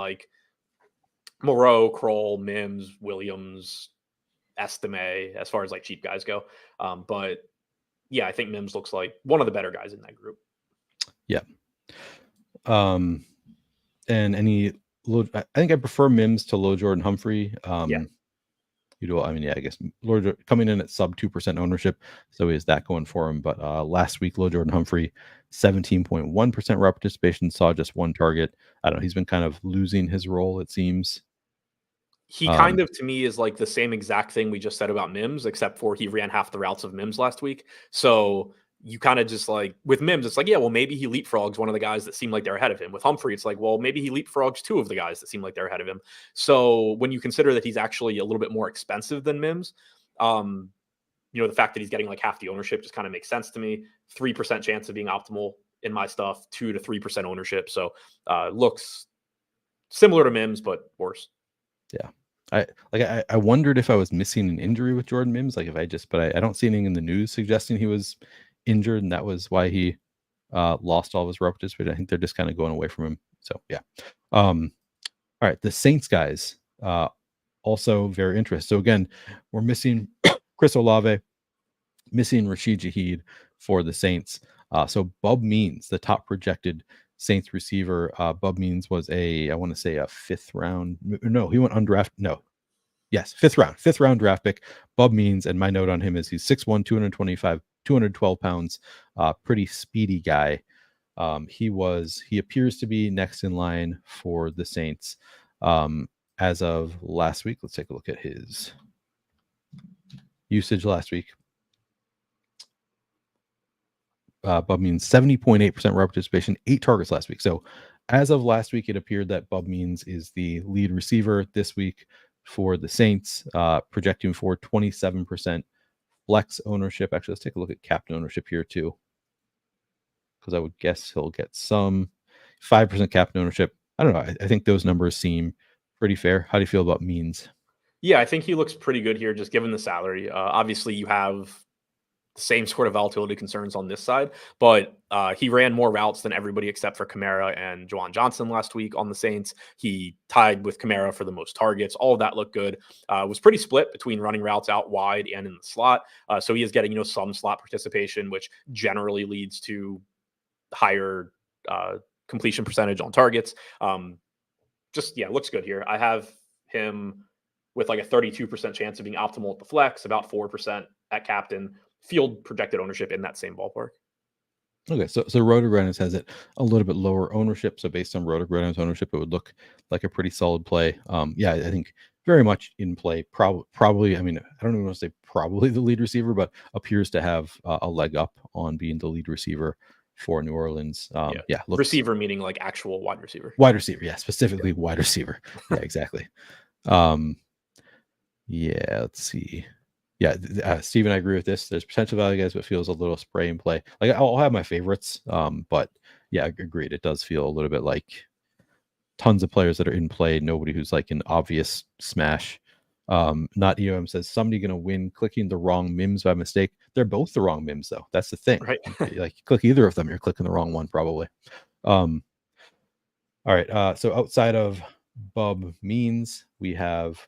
Moreau, Kroll, Mims, Williams, Estime, as far as cheap guys go. But yeah, I think Mims looks like one of the better guys in that group.
Yeah. And I think I prefer Mims to Lil Jordan Humphrey. I guess Lil coming in at sub 2% ownership, so is that going for him? But last week, Lil Jordan Humphrey, 17.1% route participation, saw just 1 target. I don't know. He's been kind of losing his role, it seems.
He kind of, to me, is like the same exact thing we just said about Mims, except for he ran half the routes of Mims last week. So you kind of just like with Mims, it's like, yeah, well, maybe he leapfrogs one of the guys that seem like they're ahead of him. With Humphrey, it's like, well, maybe he leapfrogs two of the guys that seem like they're ahead of him. So when you consider that he's actually a little bit more expensive than Mims, the fact that he's getting like half the ownership just kind of makes sense to me. 3% chance of being optimal in my stuff, 2 to 3% ownership. So looks similar to Mims, but worse.
Yeah. I wondered if I was missing an injury with Jordan Mims, like if but I don't see anything in the news suggesting he was injured and that was why he lost all of his ruptures, but I think they're just kind of going away from him. So yeah. All right, the Saints guys also very interesting. So again, we're missing Chris Olave, missing Rashid Shaheed for the Saints. So Bub Means, the top projected Saints receiver. Bub Means was I want to say a fifth round. No, he went undrafted. No. Yes, fifth round draft pick. Bub Means, and my note on him is he's 6'1", 225, 212 pounds. Pretty speedy guy. He appears to be next in line for the Saints. As of last week, let's take a look at his usage last week. Bub Means 70.8% rep participation, 8 targets last week. So as of last week, it appeared that Bub Means is the lead receiver this week for the Saints, projecting for 27% flex ownership. Actually, let's take a look at captain ownership here too, because I would guess he'll get some 5% captain ownership. I don't know. I think those numbers seem pretty fair. How do you feel about Means?
Yeah, I think he looks pretty good here, just given the salary. Obviously, you have the same sort of volatility concerns on this side, but he ran more routes than everybody except for Kamara and Juwan Johnson last week on the Saints. He tied with Kamara for the most targets. All of that looked good. Was pretty split between running routes out wide and in the slot. So he is getting, some slot participation, which generally leads to higher completion percentage on targets. Looks good here. I have him with like a 32% chance of being optimal at the flex, about 4% at captain, field projected ownership in that same ballpark.
Okay, so Rotogranus has it a little bit lower ownership. So based on Rotogranus ownership, it would look like a pretty solid play. I think very much in play. Probably. I mean, I don't even want to say probably the lead receiver, but appears to have a leg up on being the lead receiver for New Orleans.
Receiver meaning like actual wide receiver.
Wide receiver, yeah, specifically wide receiver. Yeah, exactly. Let's see. Yeah, Steven, I agree with this. There's potential value, guys, but feels a little spray and play. Like I'll have my favorites, but yeah, agreed. It does feel a little bit like tons of players that are in play. Nobody who's like an obvious smash. Not EOM says somebody gonna win clicking the wrong Mims by mistake. They're both the wrong Mims though. That's the thing.
Right.
Like you click either of them, you're clicking the wrong one probably. All right. So outside of Bub Means, we have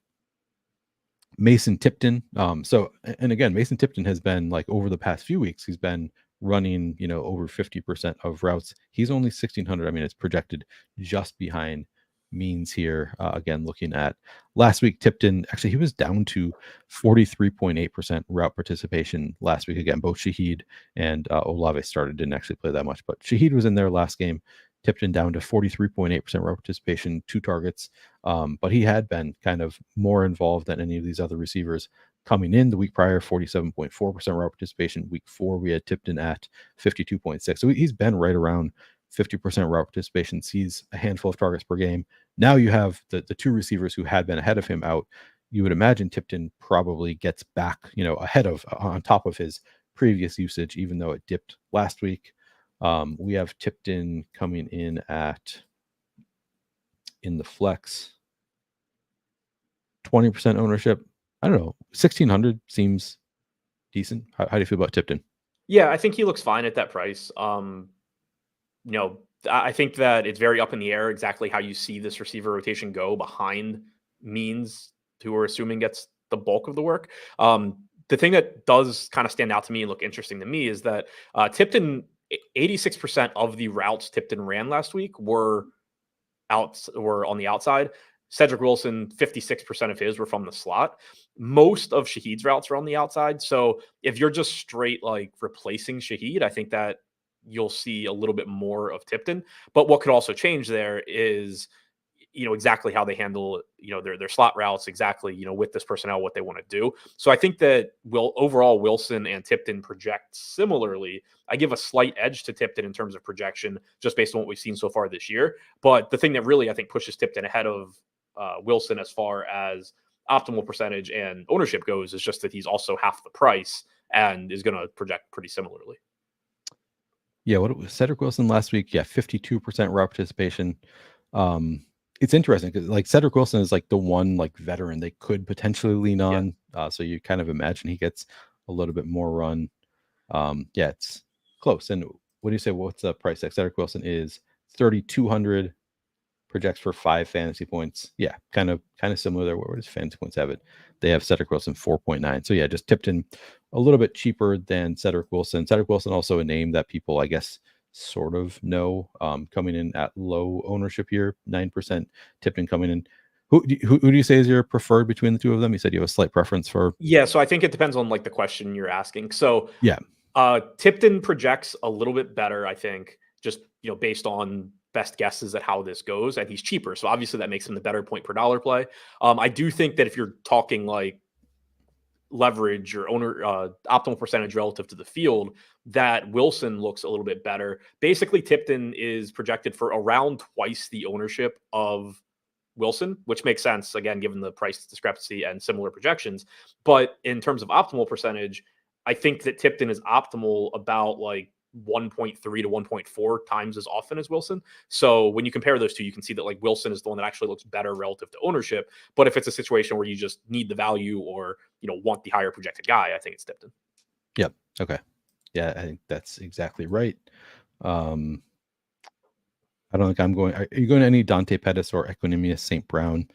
Mason Tipton. And again, Mason Tipton has been like over the past few weeks, he's been running, over 50% of routes. He's only 1,600. I mean, it's projected just behind Means here. Again, looking at last week, Tipton, actually, he was down to 43.8% route participation last week. Again, both Shaheed and Olave didn't actually play that much, but Shaheed was in there last game. Tipton down to 43.8% route participation, 2 targets. But he had been kind of more involved than any of these other receivers coming in. The week prior, 47.4% route participation. Week 4, we had Tipton at 52.6. So he's been right around 50% route participation, sees a handful of targets per game. Now you have the 2 receivers who had been ahead of him out. You would imagine Tipton probably gets back, ahead of, on top of his previous usage, even though it dipped last week. We have Tipton coming in in the flex 20% ownership. I don't know, 1,600 seems decent. How do you feel about Tipton?
Yeah, I think he looks fine at that price. I think that it's very up in the air exactly how you see this receiver rotation go behind Means, who we're assuming gets the bulk of the work. The thing that does kind of stand out to me and look interesting to me is that Tipton, 86% of the routes Tipton ran last week were on the outside. Cedric Wilson, 56% of his were from the slot. Most of Shaheed's routes are on the outside. So if you're just straight like replacing Shaheed, I think that you'll see a little bit more of Tipton. But what could also change there is exactly how they handle, their slot routes, exactly, with this personnel, what they want to do. So I think that overall Wilson and Tipton project similarly. I give a slight edge to Tipton in terms of projection, just based on what we've seen so far this year. But the thing that really, I think, pushes Tipton ahead of Wilson as far as optimal percentage and ownership goes is just that he's also half the price and is going to project pretty similarly.
Yeah, what was Cedric Wilson last week? Yeah, 52% route participation. It's interesting because like Cedric Wilson is like the one like veteran they could potentially lean on. So you kind of imagine he gets a little bit more run. Yeah, it's close. And what do you say? What's the price tag? Cedric Wilson is 3,200, projects for 5 fantasy points. Yeah, kind of similar there. Where does fantasy points have it? They have Cedric Wilson 4.9. So yeah, just Tipton a little bit cheaper than Cedric Wilson. Cedric Wilson also a name that people, I guess, sort of know, coming in at low ownership here, 9%. Tipton coming in. Who do you say is your preferred between the two of them? You said you have a slight preference for.
Yeah, so I think it depends on like the question you're asking. So
Yeah,
Tipton projects a little bit better, I think, just based on best guesses at how this goes, and he's cheaper, so obviously that makes him the better point per dollar play. I do think that if you're talking like leverage or optimal percentage relative to the field, that Wilson looks a little bit better. Basically, Tipton is projected for around twice the ownership of Wilson, which makes sense, again, given the price discrepancy and similar projections. But in terms of optimal percentage, I think that Tipton is optimal about like 1.3 to 1.4 times as often as Wilson. So when you compare those two, you can see that like Wilson is the one that actually looks better relative to ownership. But if it's a situation where you just need the value or, want the higher projected guy, I think it's Tipton.
Yep. Okay. Yeah, I think that's exactly right. I don't think I'm going. Are you going to any Dante Pettis or Equanimous St. Brown?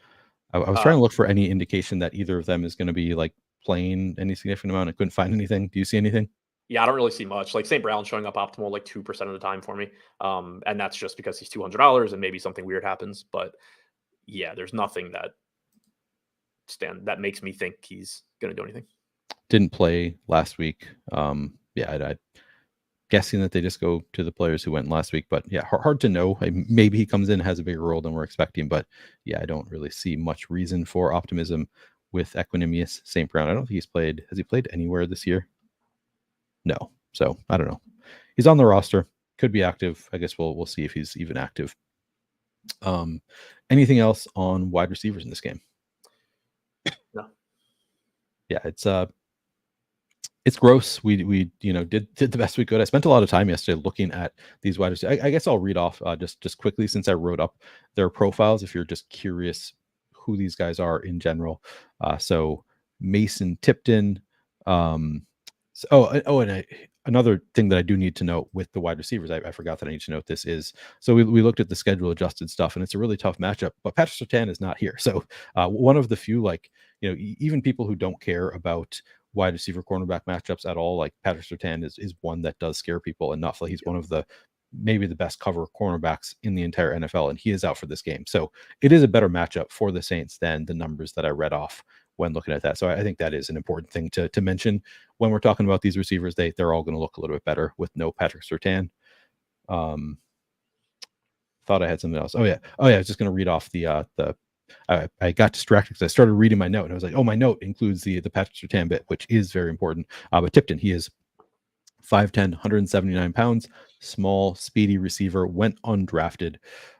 I was trying to look for any indication that either of them is going to be like playing any significant amount. I couldn't find anything. Do you see anything?
Yeah, I don't really see much. Like St. Brown showing up optimal like 2% of the time for me. And that's just because he's $200 and maybe something weird happens. But yeah, there's nothing that makes me think he's going to do anything.
Didn't play last week. Yeah, I guessing that they just go to the players who went last week. But yeah, hard to know. Maybe he comes in, has a bigger role than we're expecting. But yeah, I don't really see much reason for optimism with Equanimous St. Brown. I don't think he's played. Has he played anywhere this year? No. So I don't know. He's on the roster. Could be active. I guess we'll see if he's even active. Anything else on wide receivers in this game?
No.
Yeah, it's gross. We did the best we could. I spent a lot of time yesterday looking at these wide receivers. I guess I'll read off just quickly since I wrote up their profiles if you're just curious who these guys are in general. So Mason Tipton. Another thing that I do need to note with the wide receivers, I forgot that I need to note this is, so we looked at the schedule adjusted stuff and it's a really tough matchup, but Patrick Surtain is not here. So one of the few, like, even people who don't care about wide receiver cornerback matchups at all, like Patrick Surtain is one that does scare people enough. Like he's one of maybe the best cover cornerbacks in the entire NFL, and he is out for this game. So it is a better matchup for the Saints than the numbers that I read off when looking at that. So I think that is an important thing to mention when we're talking about these receivers. They're all going to look a little bit better with no Patrick Surtain. Thought I had something else. Oh yeah. I was just going to read off I got distracted because I started reading my note and I was like, oh, my note includes the Patrick Surtain bit, which is very important. But Tipton, he is 5'10", 179 pounds, small, speedy receiver, went undrafted.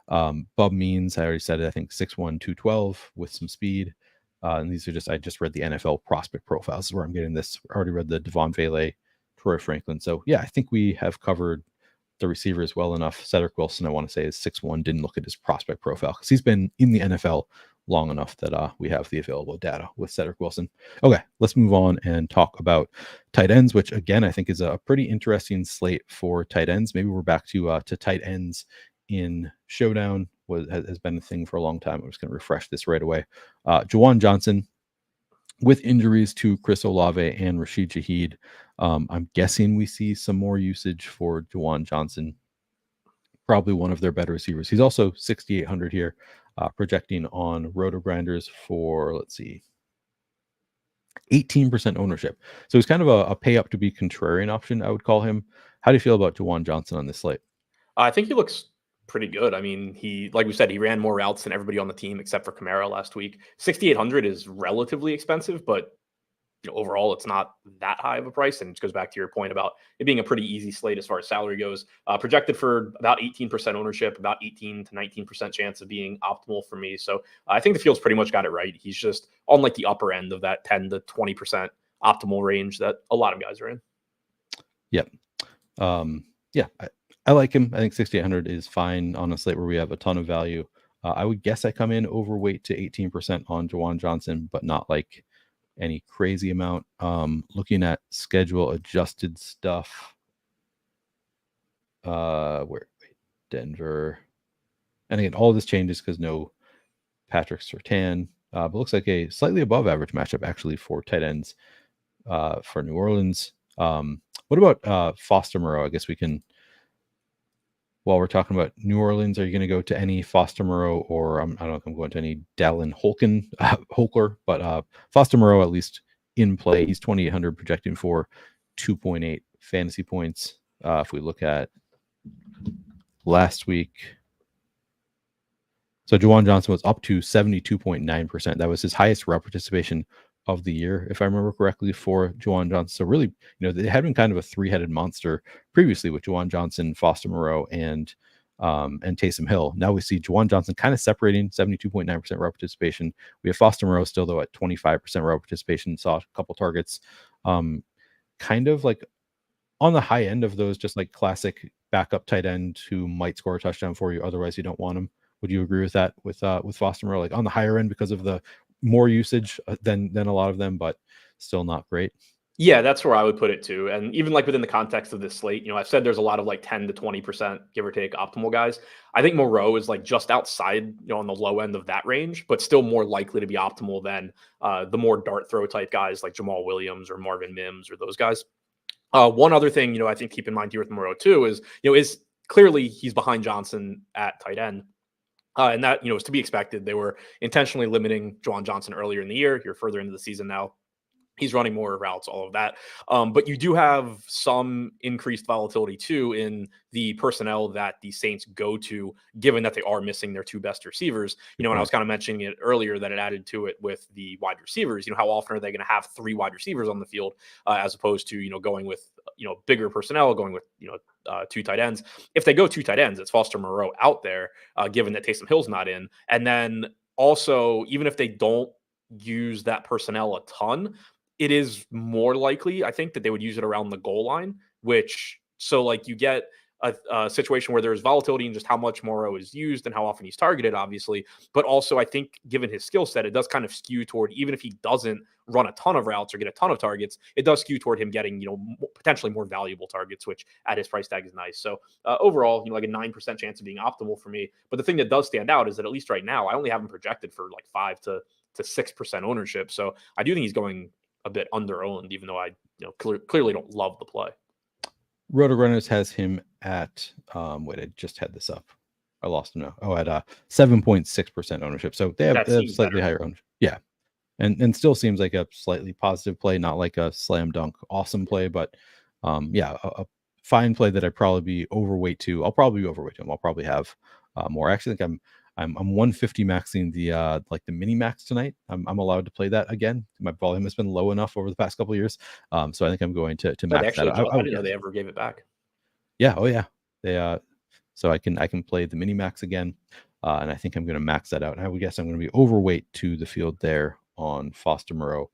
Bub Means, I already said it, I think 6'1", 212 with some speed. And these are I just read the NFL prospect profiles is where I'm getting this. I already read the Devon Vele, Troy Franklin. So yeah, I think we have covered the receivers well enough. Cedric Wilson, I want to say, is 6'1", didn't look at his prospect profile because he's been in the NFL long enough that we have the available data with Cedric Wilson. Okay, let's move on and talk about tight ends, which again, I think is a pretty interesting slate for tight ends. Maybe we're back to tight ends in Showdown. Has been a thing for a long time. I'm just going to refresh this right away. Juwan Johnson, with injuries to Chris Olave and Rashid Shaheed, I'm guessing we see some more usage for Juwan Johnson. Probably one of their better receivers. He's also 6,800 here, projecting on Roto Grinders for, let's see, 18% ownership. So he's kind of a pay up to be contrarian option, I would call him. How do you feel about Juwan Johnson on this slate?
I think he looks pretty good. I mean, like we said, he ran more routes than everybody on the team except for Kamara last week. 6,800 is relatively expensive, but overall, it's not that high of a price. And it goes back to your point about it being a pretty easy slate as far as salary goes. Projected for about 18% ownership, about 18 to 19% chance of being optimal for me. So I think the field's pretty much got it right. He's just on like the upper end of that 10 to 20% optimal range that a lot of guys are in.
Yep. Yeah, I like him. I think 6,800 is fine on a slate where we have a ton of value. I would guess I come in overweight to 18% on Juwan Johnson, but not like any crazy amount. Looking at schedule adjusted stuff. Denver. And again, all this changes because no Patrick Surtain. But looks like a slightly above average matchup actually for tight ends for New Orleans. What about Foster Moreau? I guess we can, while we're talking about New Orleans, are you going to go to any Foster Moreau or I don't know if I'm going to any Dallin Holker, but Foster Moreau at least in play. He's 2,800 projecting for 2.8 fantasy points. If we look at last week, so Juwan Johnson was up to 72.9%. That was his highest route participation of the year, if I remember correctly, for Juwan Johnson. So really, they had been kind of a three-headed monster previously with Juwan Johnson, Foster Moreau, and Taysom Hill. Now we see Juwan Johnson kind of separating, 72.9% route participation. We have Foster Moreau still, though, at 25% route participation, saw a couple targets. Kind of like on the high end of those, just like classic backup tight end who might score a touchdown for you. Otherwise, you don't want him. Would you agree with that with Foster Moreau, like on the higher end because of the more usage than a lot of them, but still not great?
Yeah, that's where I would put it too. And even like within the context of this slate, I've said there's a lot of like 10 to 20%, give or take, optimal guys. I think Moreau is like just outside, on the low end of that range, but still more likely to be optimal than the more dart throw type guys like Jamal Williams or Marvin Mims or those guys. One other thing, I think keep in mind here with Moreau too is clearly he's behind Johnson at tight end. And that, is to be expected. They were intentionally limiting Juwan Johnson earlier in the year. You're further into the season now. He's running more routes, all of that. But you do have some increased volatility too in the personnel that the Saints go to, given that they are missing their two best receivers. And I was kind of mentioning it earlier that it added to it with the wide receivers. How often are they going to have three wide receivers on the field as opposed to, going with, bigger personnel, going with, two tight ends. If they go two tight ends, it's Foster Moreau out there, given that Taysom Hill's not in. And then also, even if they don't use that personnel a ton, it is more likely, I think, that they would use it around the goal line, so like you get a situation where there's volatility in just how much Moreau is used and how often he's targeted, obviously. But also, I think, given his skill set, it does kind of skew toward, even if he doesn't run a ton of routes or get a ton of targets, it does skew toward him getting, potentially more valuable targets, which at his price tag is nice. So overall, like a 9% chance of being optimal for me. But the thing that does stand out is that at least right now, I only have him projected for like 5 to 6% ownership. So I do think he's going a bit under owned, even though I clearly don't love the play.
RotoGrunners has him at wait, I just had this up. I lost him now. At 7.6% ownership. So they have slightly higher ownership. Yeah. And still seems like a slightly positive play, not like a slam dunk awesome play, but a fine play that I'd probably be overweight to. I'll probably be overweight to him. I'll probably have more. Actually, I think I'm 150 maxing the mini max tonight. I'm allowed to play that again. My volume has been low enough over the past couple of years, so I think I'm going to max that out.
I didn't know they ever gave it back.
Yeah, oh yeah, they so I can play the mini max again, and I think I'm going to max that out. And I would guess I'm going to be overweight to the field there on Foster Moreau,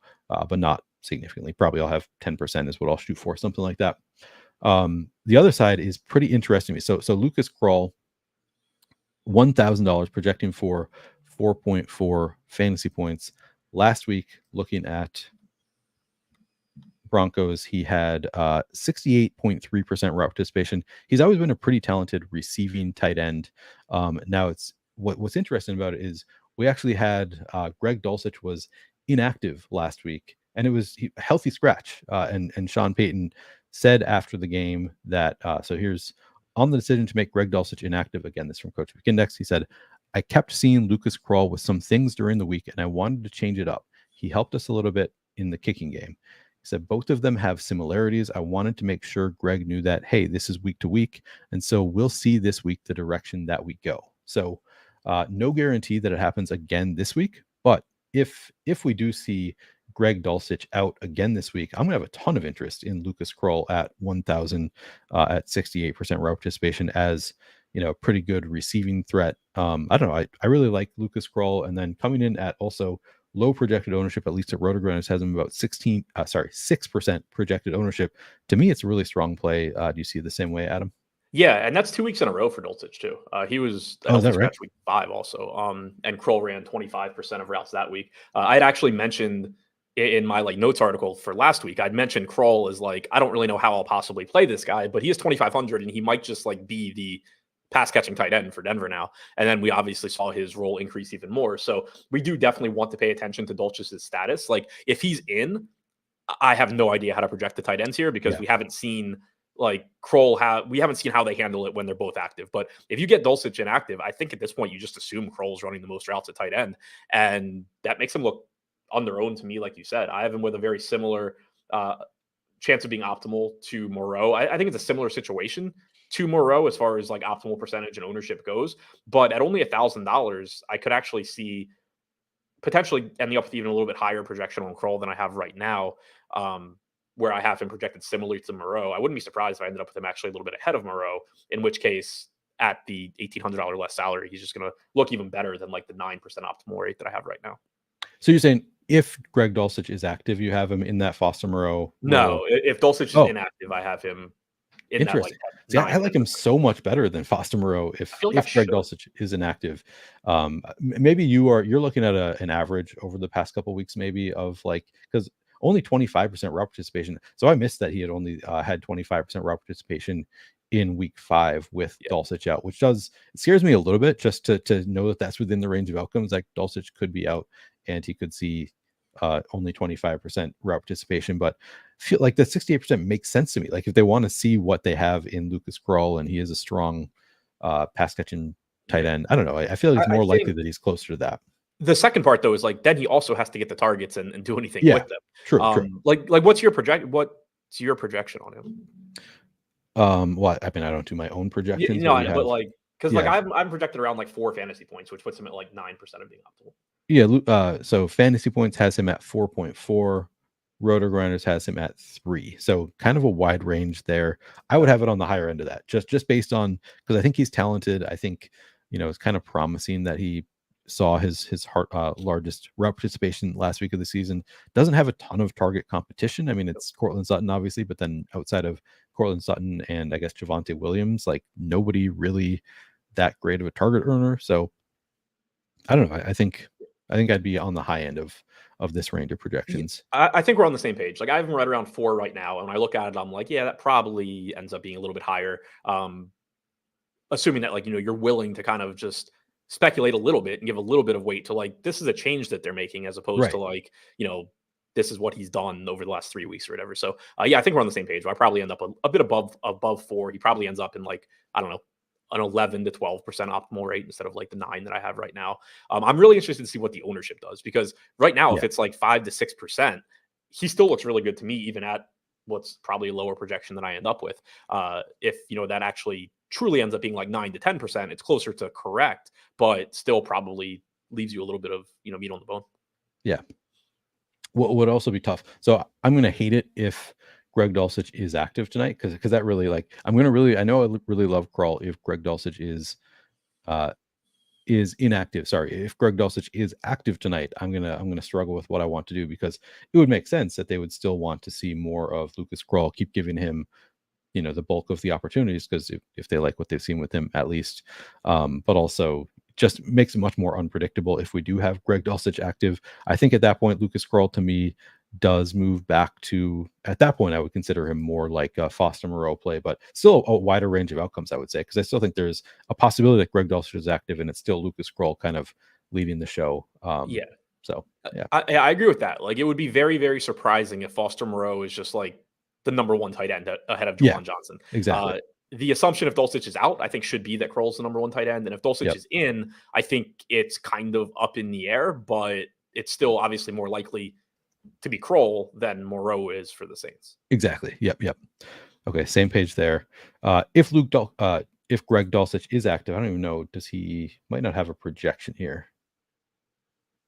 but not significantly. Probably I'll have 10% is what I'll shoot for, something like that. The other side is pretty interesting to me. So Lucas Krull, $1,000 projecting for 4.4 fantasy points. Last week, looking at Broncos, he had 68.3% route participation. He's always been a pretty talented receiving tight end. Now it's what's interesting about it is we actually had Greg Dulcich was inactive last week, and it was a healthy scratch. And Sean Payton said after the game that so here's on the decision to make Greg Dulcich inactive. Again, this from Coach Week Index. He said, I kept seeing Lucas Krull with some things during the week, and I wanted to change it up. He helped us a little bit in the kicking game. He said both of them have similarities. I wanted to make sure Greg knew that, hey, this is week to week. And so we'll see this week the direction that we go. So no guarantee that it happens again this week. But if we do see Greg Dulcich out again this week, I'm going to have a ton of interest in Lucas Krull at 1,000 at 68% route participation as, pretty good receiving threat. I don't know. I really like Lucas Krull, and then coming in at also low projected ownership, at least at RotoGrinders, has him about 6% projected ownership. To me, it's a really strong play. Do you see it the same way, Adam?
Yeah, and that's 2 weeks in a row for Dulcich too. He was a
Oh, is
healthy
that right?
scratch week 5 also. And Kroll ran 25% of routes that week. I had actually mentioned in my notes article for last week, I'd mentioned Kroll is I don't really know how I'll possibly play this guy, but he is 2,500 and he might just be the pass catching tight end for Denver now. And then we obviously saw his role increase even more. So we do definitely want to pay attention to Dulcich's status. If he's in, I have no idea how to project the tight ends here because we haven't seen we haven't seen how they handle it when they're both active. But if you get Dulcich inactive, I think at this point you just assume Kroll's running the most routes at tight end, and that makes him look underowned to me. Like you said, I have him with a very similar chance of being optimal to Moreau. I think it's a similar situation to Moreau as far as optimal percentage and ownership goes. But at only $1,000, I could actually see potentially ending up with even a little bit higher projection on Kroll than I have right now. Where I have him projected similarly to Moreau. I wouldn't be surprised if I ended up with him actually a little bit ahead of Moreau, in which case at the $1,800 less salary, he's just going to look even better than the 9% optimal rate that I have right now.
So you're saying if Greg Dulcich is active, you have him in that Foster Moreau role?
No, if Dulcich is inactive, I have him in
Interesting.
that.
See, I like him so much better than Foster Moreau if Greg Dulcich is inactive. Maybe you're looking at an average over the past couple of weeks, maybe of because only 25% route participation. So I missed that he had only had 25% route participation in week 5 with Dulcich out, which it scares me a little bit just to know that that's within the range of outcomes. Dulcich could be out and he could see only 25% route participation, but feel like the 68% makes sense to me. If they want to see what they have in Lucas Krull and he is a strong pass catching tight end, I don't know. I feel like it's more likely that he's closer to that.
The second part though is then he also has to get the targets and do anything with them.
True.
What's your projection on him?
Well, I mean, I don't do my own projections.
I know, but because I'm projected around 4 fantasy points, which puts him at 9% of being optimal.
Yeah, so fantasy points has him at 4.4. RotoGrinders has him at 3. So kind of a wide range there. I would have it on the higher end of that, just based on, because I think he's talented. I think it's kind of promising that he saw his largest route participation last week of the season. Doesn't have a ton of target competition. I mean, it's Courtland Sutton obviously, but then outside of Courtland Sutton and I guess Javonte Williams, nobody really that great of a target earner. So I don't know. I think I'd be on the high end of this range of projections.
I think we're on the same page. I have him right around 4 right now, and when I look at it, I'm that probably ends up being a little bit higher. Assuming that you're willing to kind of just speculate a little bit and give a little bit of weight to this is a change that they're making as opposed to this is what he's done over the last 3 weeks or whatever. So I think we're on the same page. I probably end up a bit above 4. He probably ends up in I don't know, an 11 to 12% optimal rate instead of the 9 that I have right now. I'm really interested to see what the ownership does, because right now, if it's 5 to 6%, he still looks really good to me, even at what's probably a lower projection than I end up with. If that actually truly ends up being 9 to 10%, it's closer to correct, but still probably leaves you a little bit of meat on the bone.
Yeah. What would also be tough. So I'm going to hate it if Greg Dulcich is active tonight, because that really I know I really love Krull if Greg Dulcich is inactive. Sorry, if Greg Dulcich is active tonight, I'm gonna struggle with what I want to do, because it would make sense that they would still want to see more of Lucas Krull, keep giving him the bulk of the opportunities, because if they like what they've seen with him at least, but also just makes it much more unpredictable if we do have Greg Dulcich active. I think at that point Lucas Krull to me does move back to, at that point I would consider him more like a Foster Moreau play, but still a wider range of outcomes, I would say, because I still think there's a possibility that Greg Dulcich is active and it's still Lucas Krull kind of leading the show. So yeah,
I agree with that. It would be very, very surprising if Foster Moreau is just the number 1 tight end ahead of Juwan Johnson.
Exactly.
The assumption if Dulcich is out, I think should be that Krull's the number 1 tight end. And if Dulcich is in, I think it's kind of up in the air, but it's still obviously more likely to be Kroll than Moreau is for the Saints.
Exactly. Yep. Okay, same page there. If Greg Dulcich is active, I don't even know. Might not have a projection here.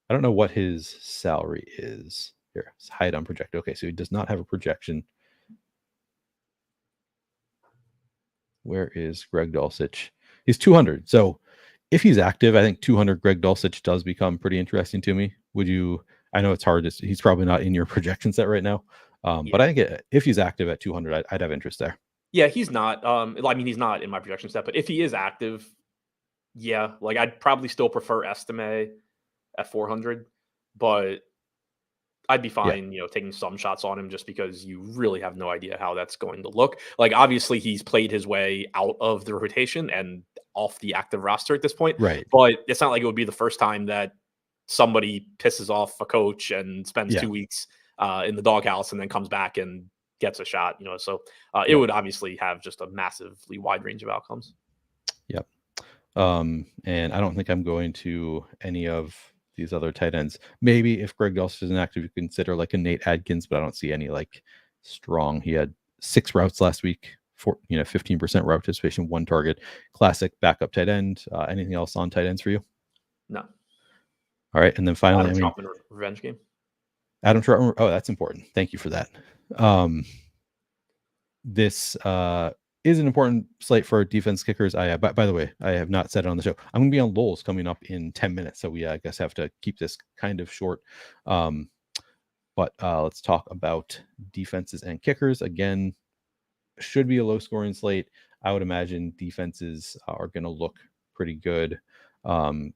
I don't know what his salary is. Here, it's hide unprojected. Okay, so he does not have a projection. Where is Greg Dulcich? He's 200. So if he's active, I think 200 Greg Dulcich does become pretty interesting to me. I know it's hard. He's probably not in your projection set right now. But I think if he's active at 200, I'd have interest there.
Yeah, he's not. I mean, he's not in my projection set, but if he is active, yeah, like I'd probably still prefer Estime at 400, but I'd be fine, taking some shots on him just because you really have no idea how that's going to look. Like, obviously, he's played his way out of the rotation and off the active roster at this point.
Right.
But it's not like it would be the first time that somebody pisses off a coach and spends 2 weeks in the doghouse and then comes back and gets a shot, So it would obviously have just a massively wide range of outcomes.
Yep. And I don't think I'm going to any of these other tight ends. Maybe if Greg Dulcich isn't active, you consider like a Nate Adkins, but I don't see any like strong. He had 6 routes last week, 15% route participation, 1 target, classic backup tight end. Anything else on tight ends for you?
No.
All right. And then finally,
Adam Troutman revenge game.
Adam Troutman. Oh, that's important. Thank you for that. This is an important slate for defense kickers. By the way, I have not said it on the show. I'm going to be on Lowell's coming up in 10 minutes. So we, I guess, have to keep this kind of short. But let's talk about defenses and kickers. Again, should be a low scoring slate. I would imagine defenses are going to look pretty good.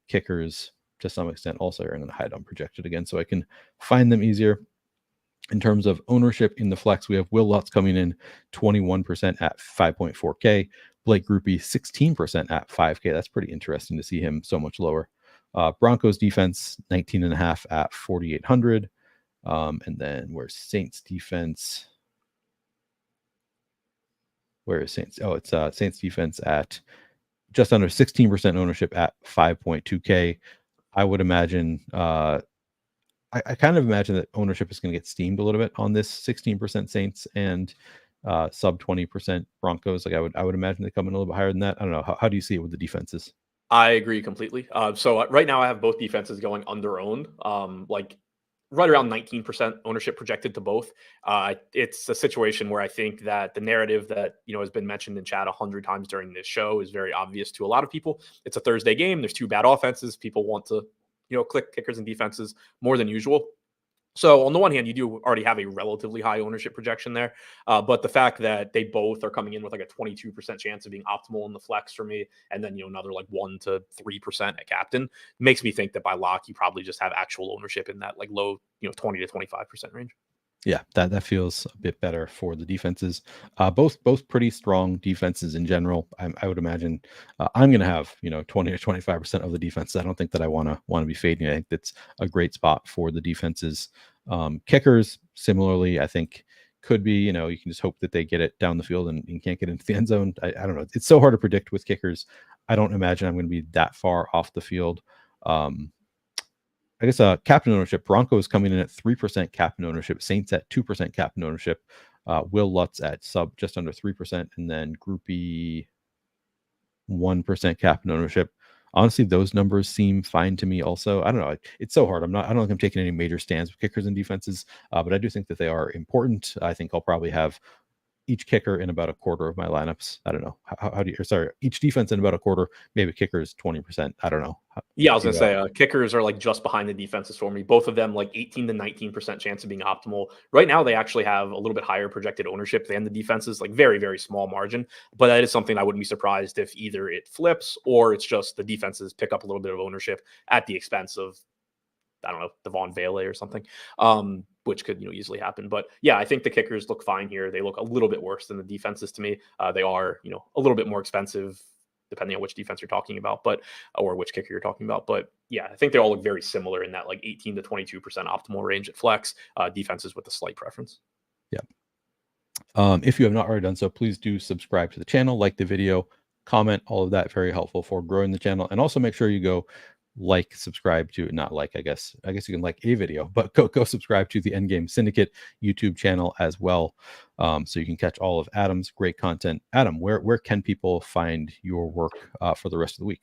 Kickers, to some extent, also are going to hide unprojected again, so I can find them easier. In terms of ownership in the flex, we have Will Lutz coming in 21% at 5.4K. Blake Grupe 16% at 5K. That's pretty interesting to see him so much lower. Broncos defense 19.5 at 4,800. And then where's Saints defense? Where is Saints? Oh, it's Saints defense at just under 16% ownership at 5.2K. I would imagine I kind of imagine that ownership is going to get steamed a little bit on this 16% Saints and sub 20% Broncos. Like I would imagine they come in a little bit higher than that. I don't know. How do you see it with the defenses?
I agree completely. So right now I have both defenses going under owned, like right around 19% ownership projected to both. It's a situation where I think that the narrative that, has been mentioned in chat 100 times during this show is very obvious to a lot of people. It's a Thursday game. There's 2 bad offenses. People want to, click kickers and defenses more than usual. So on the one hand, you do already have a relatively high ownership projection there. But the fact that they both are coming in with like a 22% chance of being optimal in the flex for me, and then, another like 1 to 3% at captain, makes me think that by lock, you probably just have actual ownership in that like low, 20 to 25% range.
Yeah, that feels a bit better for the defenses. Both pretty strong defenses in general. I would imagine I'm going to have 20 or 25% of the defense. I don't think that I want to be fading. I think that's a great spot for the defenses. Kickers similarly, I think could be. You can just hope that they get it down the field and can't get into the end zone. I don't know. It's so hard to predict with kickers. I don't imagine I'm going to be that far off the field. I guess captain ownership, Broncos coming in at 3% captain ownership, Saints at 2% captain ownership, Will Lutz at just under 3%, and then Grupe 1% captain ownership. Honestly, those numbers seem fine to me also. I don't know. It's so hard. I don't think I'm taking any major stands with kickers and defenses, but I do think that they are important. I think I'll probably have each kicker in about a quarter of my lineups. I don't know. How do you, sorry, each defense in about a quarter, maybe kickers 20%. I don't know.
Yeah, I was going to say kickers are like just behind the defenses for me. Both of them like 18 to 19% chance of being optimal. Right now, they actually have a little bit higher projected ownership than the defenses, like very, very small margin. But that is something I wouldn't be surprised if either it flips or it's just the defenses pick up a little bit of ownership at the expense of, I don't know, Devon Vele or something, which could easily happen. But yeah, I think the kickers look fine here. They look a little bit worse than the defenses to me. They are a little bit more expensive depending on which defense you're talking about, or which kicker you're talking about. But yeah, I think they all look very similar in that like 18 to 22% optimal range at flex. Defenses with a slight preference.
Yeah. If you have not already done so, please do subscribe to the channel, like the video, comment, all of that very helpful for growing the channel. And also make sure you go like, subscribe to, not like, I guess you can like a video, but go subscribe to the Endgame Syndicate YouTube channel as well, so you can catch all of Adam's great content. Adam, where can people find your work for the rest of the week?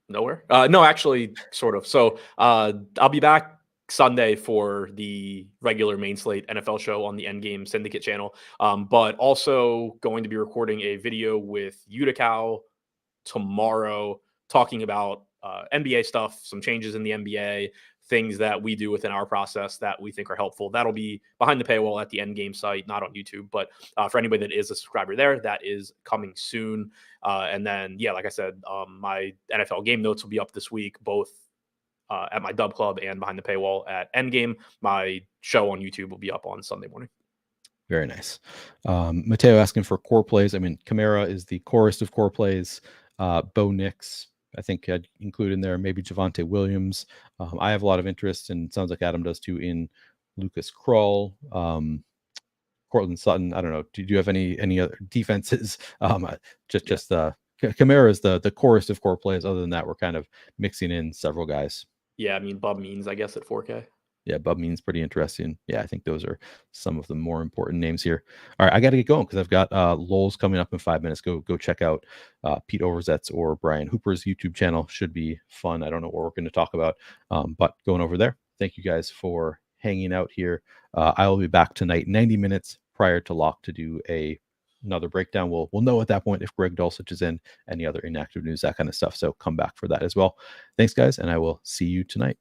Nowhere. No, actually, sort of. So I'll be back Sunday for the regular main slate NFL show on the Endgame Syndicate channel, but also going to be recording a video with Utica tomorrow talking about NBA stuff, some changes in the NBA, things that we do within our process that we think are helpful. That'll be behind the paywall at the Endgame site, not on YouTube. But for anybody that is a subscriber there, that is coming soon. And then, yeah, like I said, my NFL game notes will be up this week, both at my Dub Club and behind the paywall at Endgame. My show on YouTube will be up on Sunday morning.
Very nice. Mateo asking for core plays. I mean, Kamara is the corest of core plays. Bo Nix, I think I'd include in there, maybe Javonte Williams. I have a lot of interest, and sounds like Adam does too, in Lucas Krull, Cortland Sutton. I don't know. Do you have any other defenses? Kamara is the corest of core plays. Other than that, we're kind of mixing in several guys.
Yeah, I mean, Bub Means, I guess, at 4K.
Yeah, Bub Means pretty interesting. Yeah, I think those are some of the more important names here. All right, I got to get going because I've got Lowell's coming up in 5 minutes. Go check out Pete Overzet's or Brian Hooper's YouTube channel. Should be fun. I don't know what we're going to talk about, but going over there. Thank you guys for hanging out here. I will be back tonight, 90 minutes prior to lock, to do another breakdown. We'll know at that point if Greg Dulcich is in, any other inactive news, that kind of stuff. So come back for that as well. Thanks, guys, and I will see you tonight.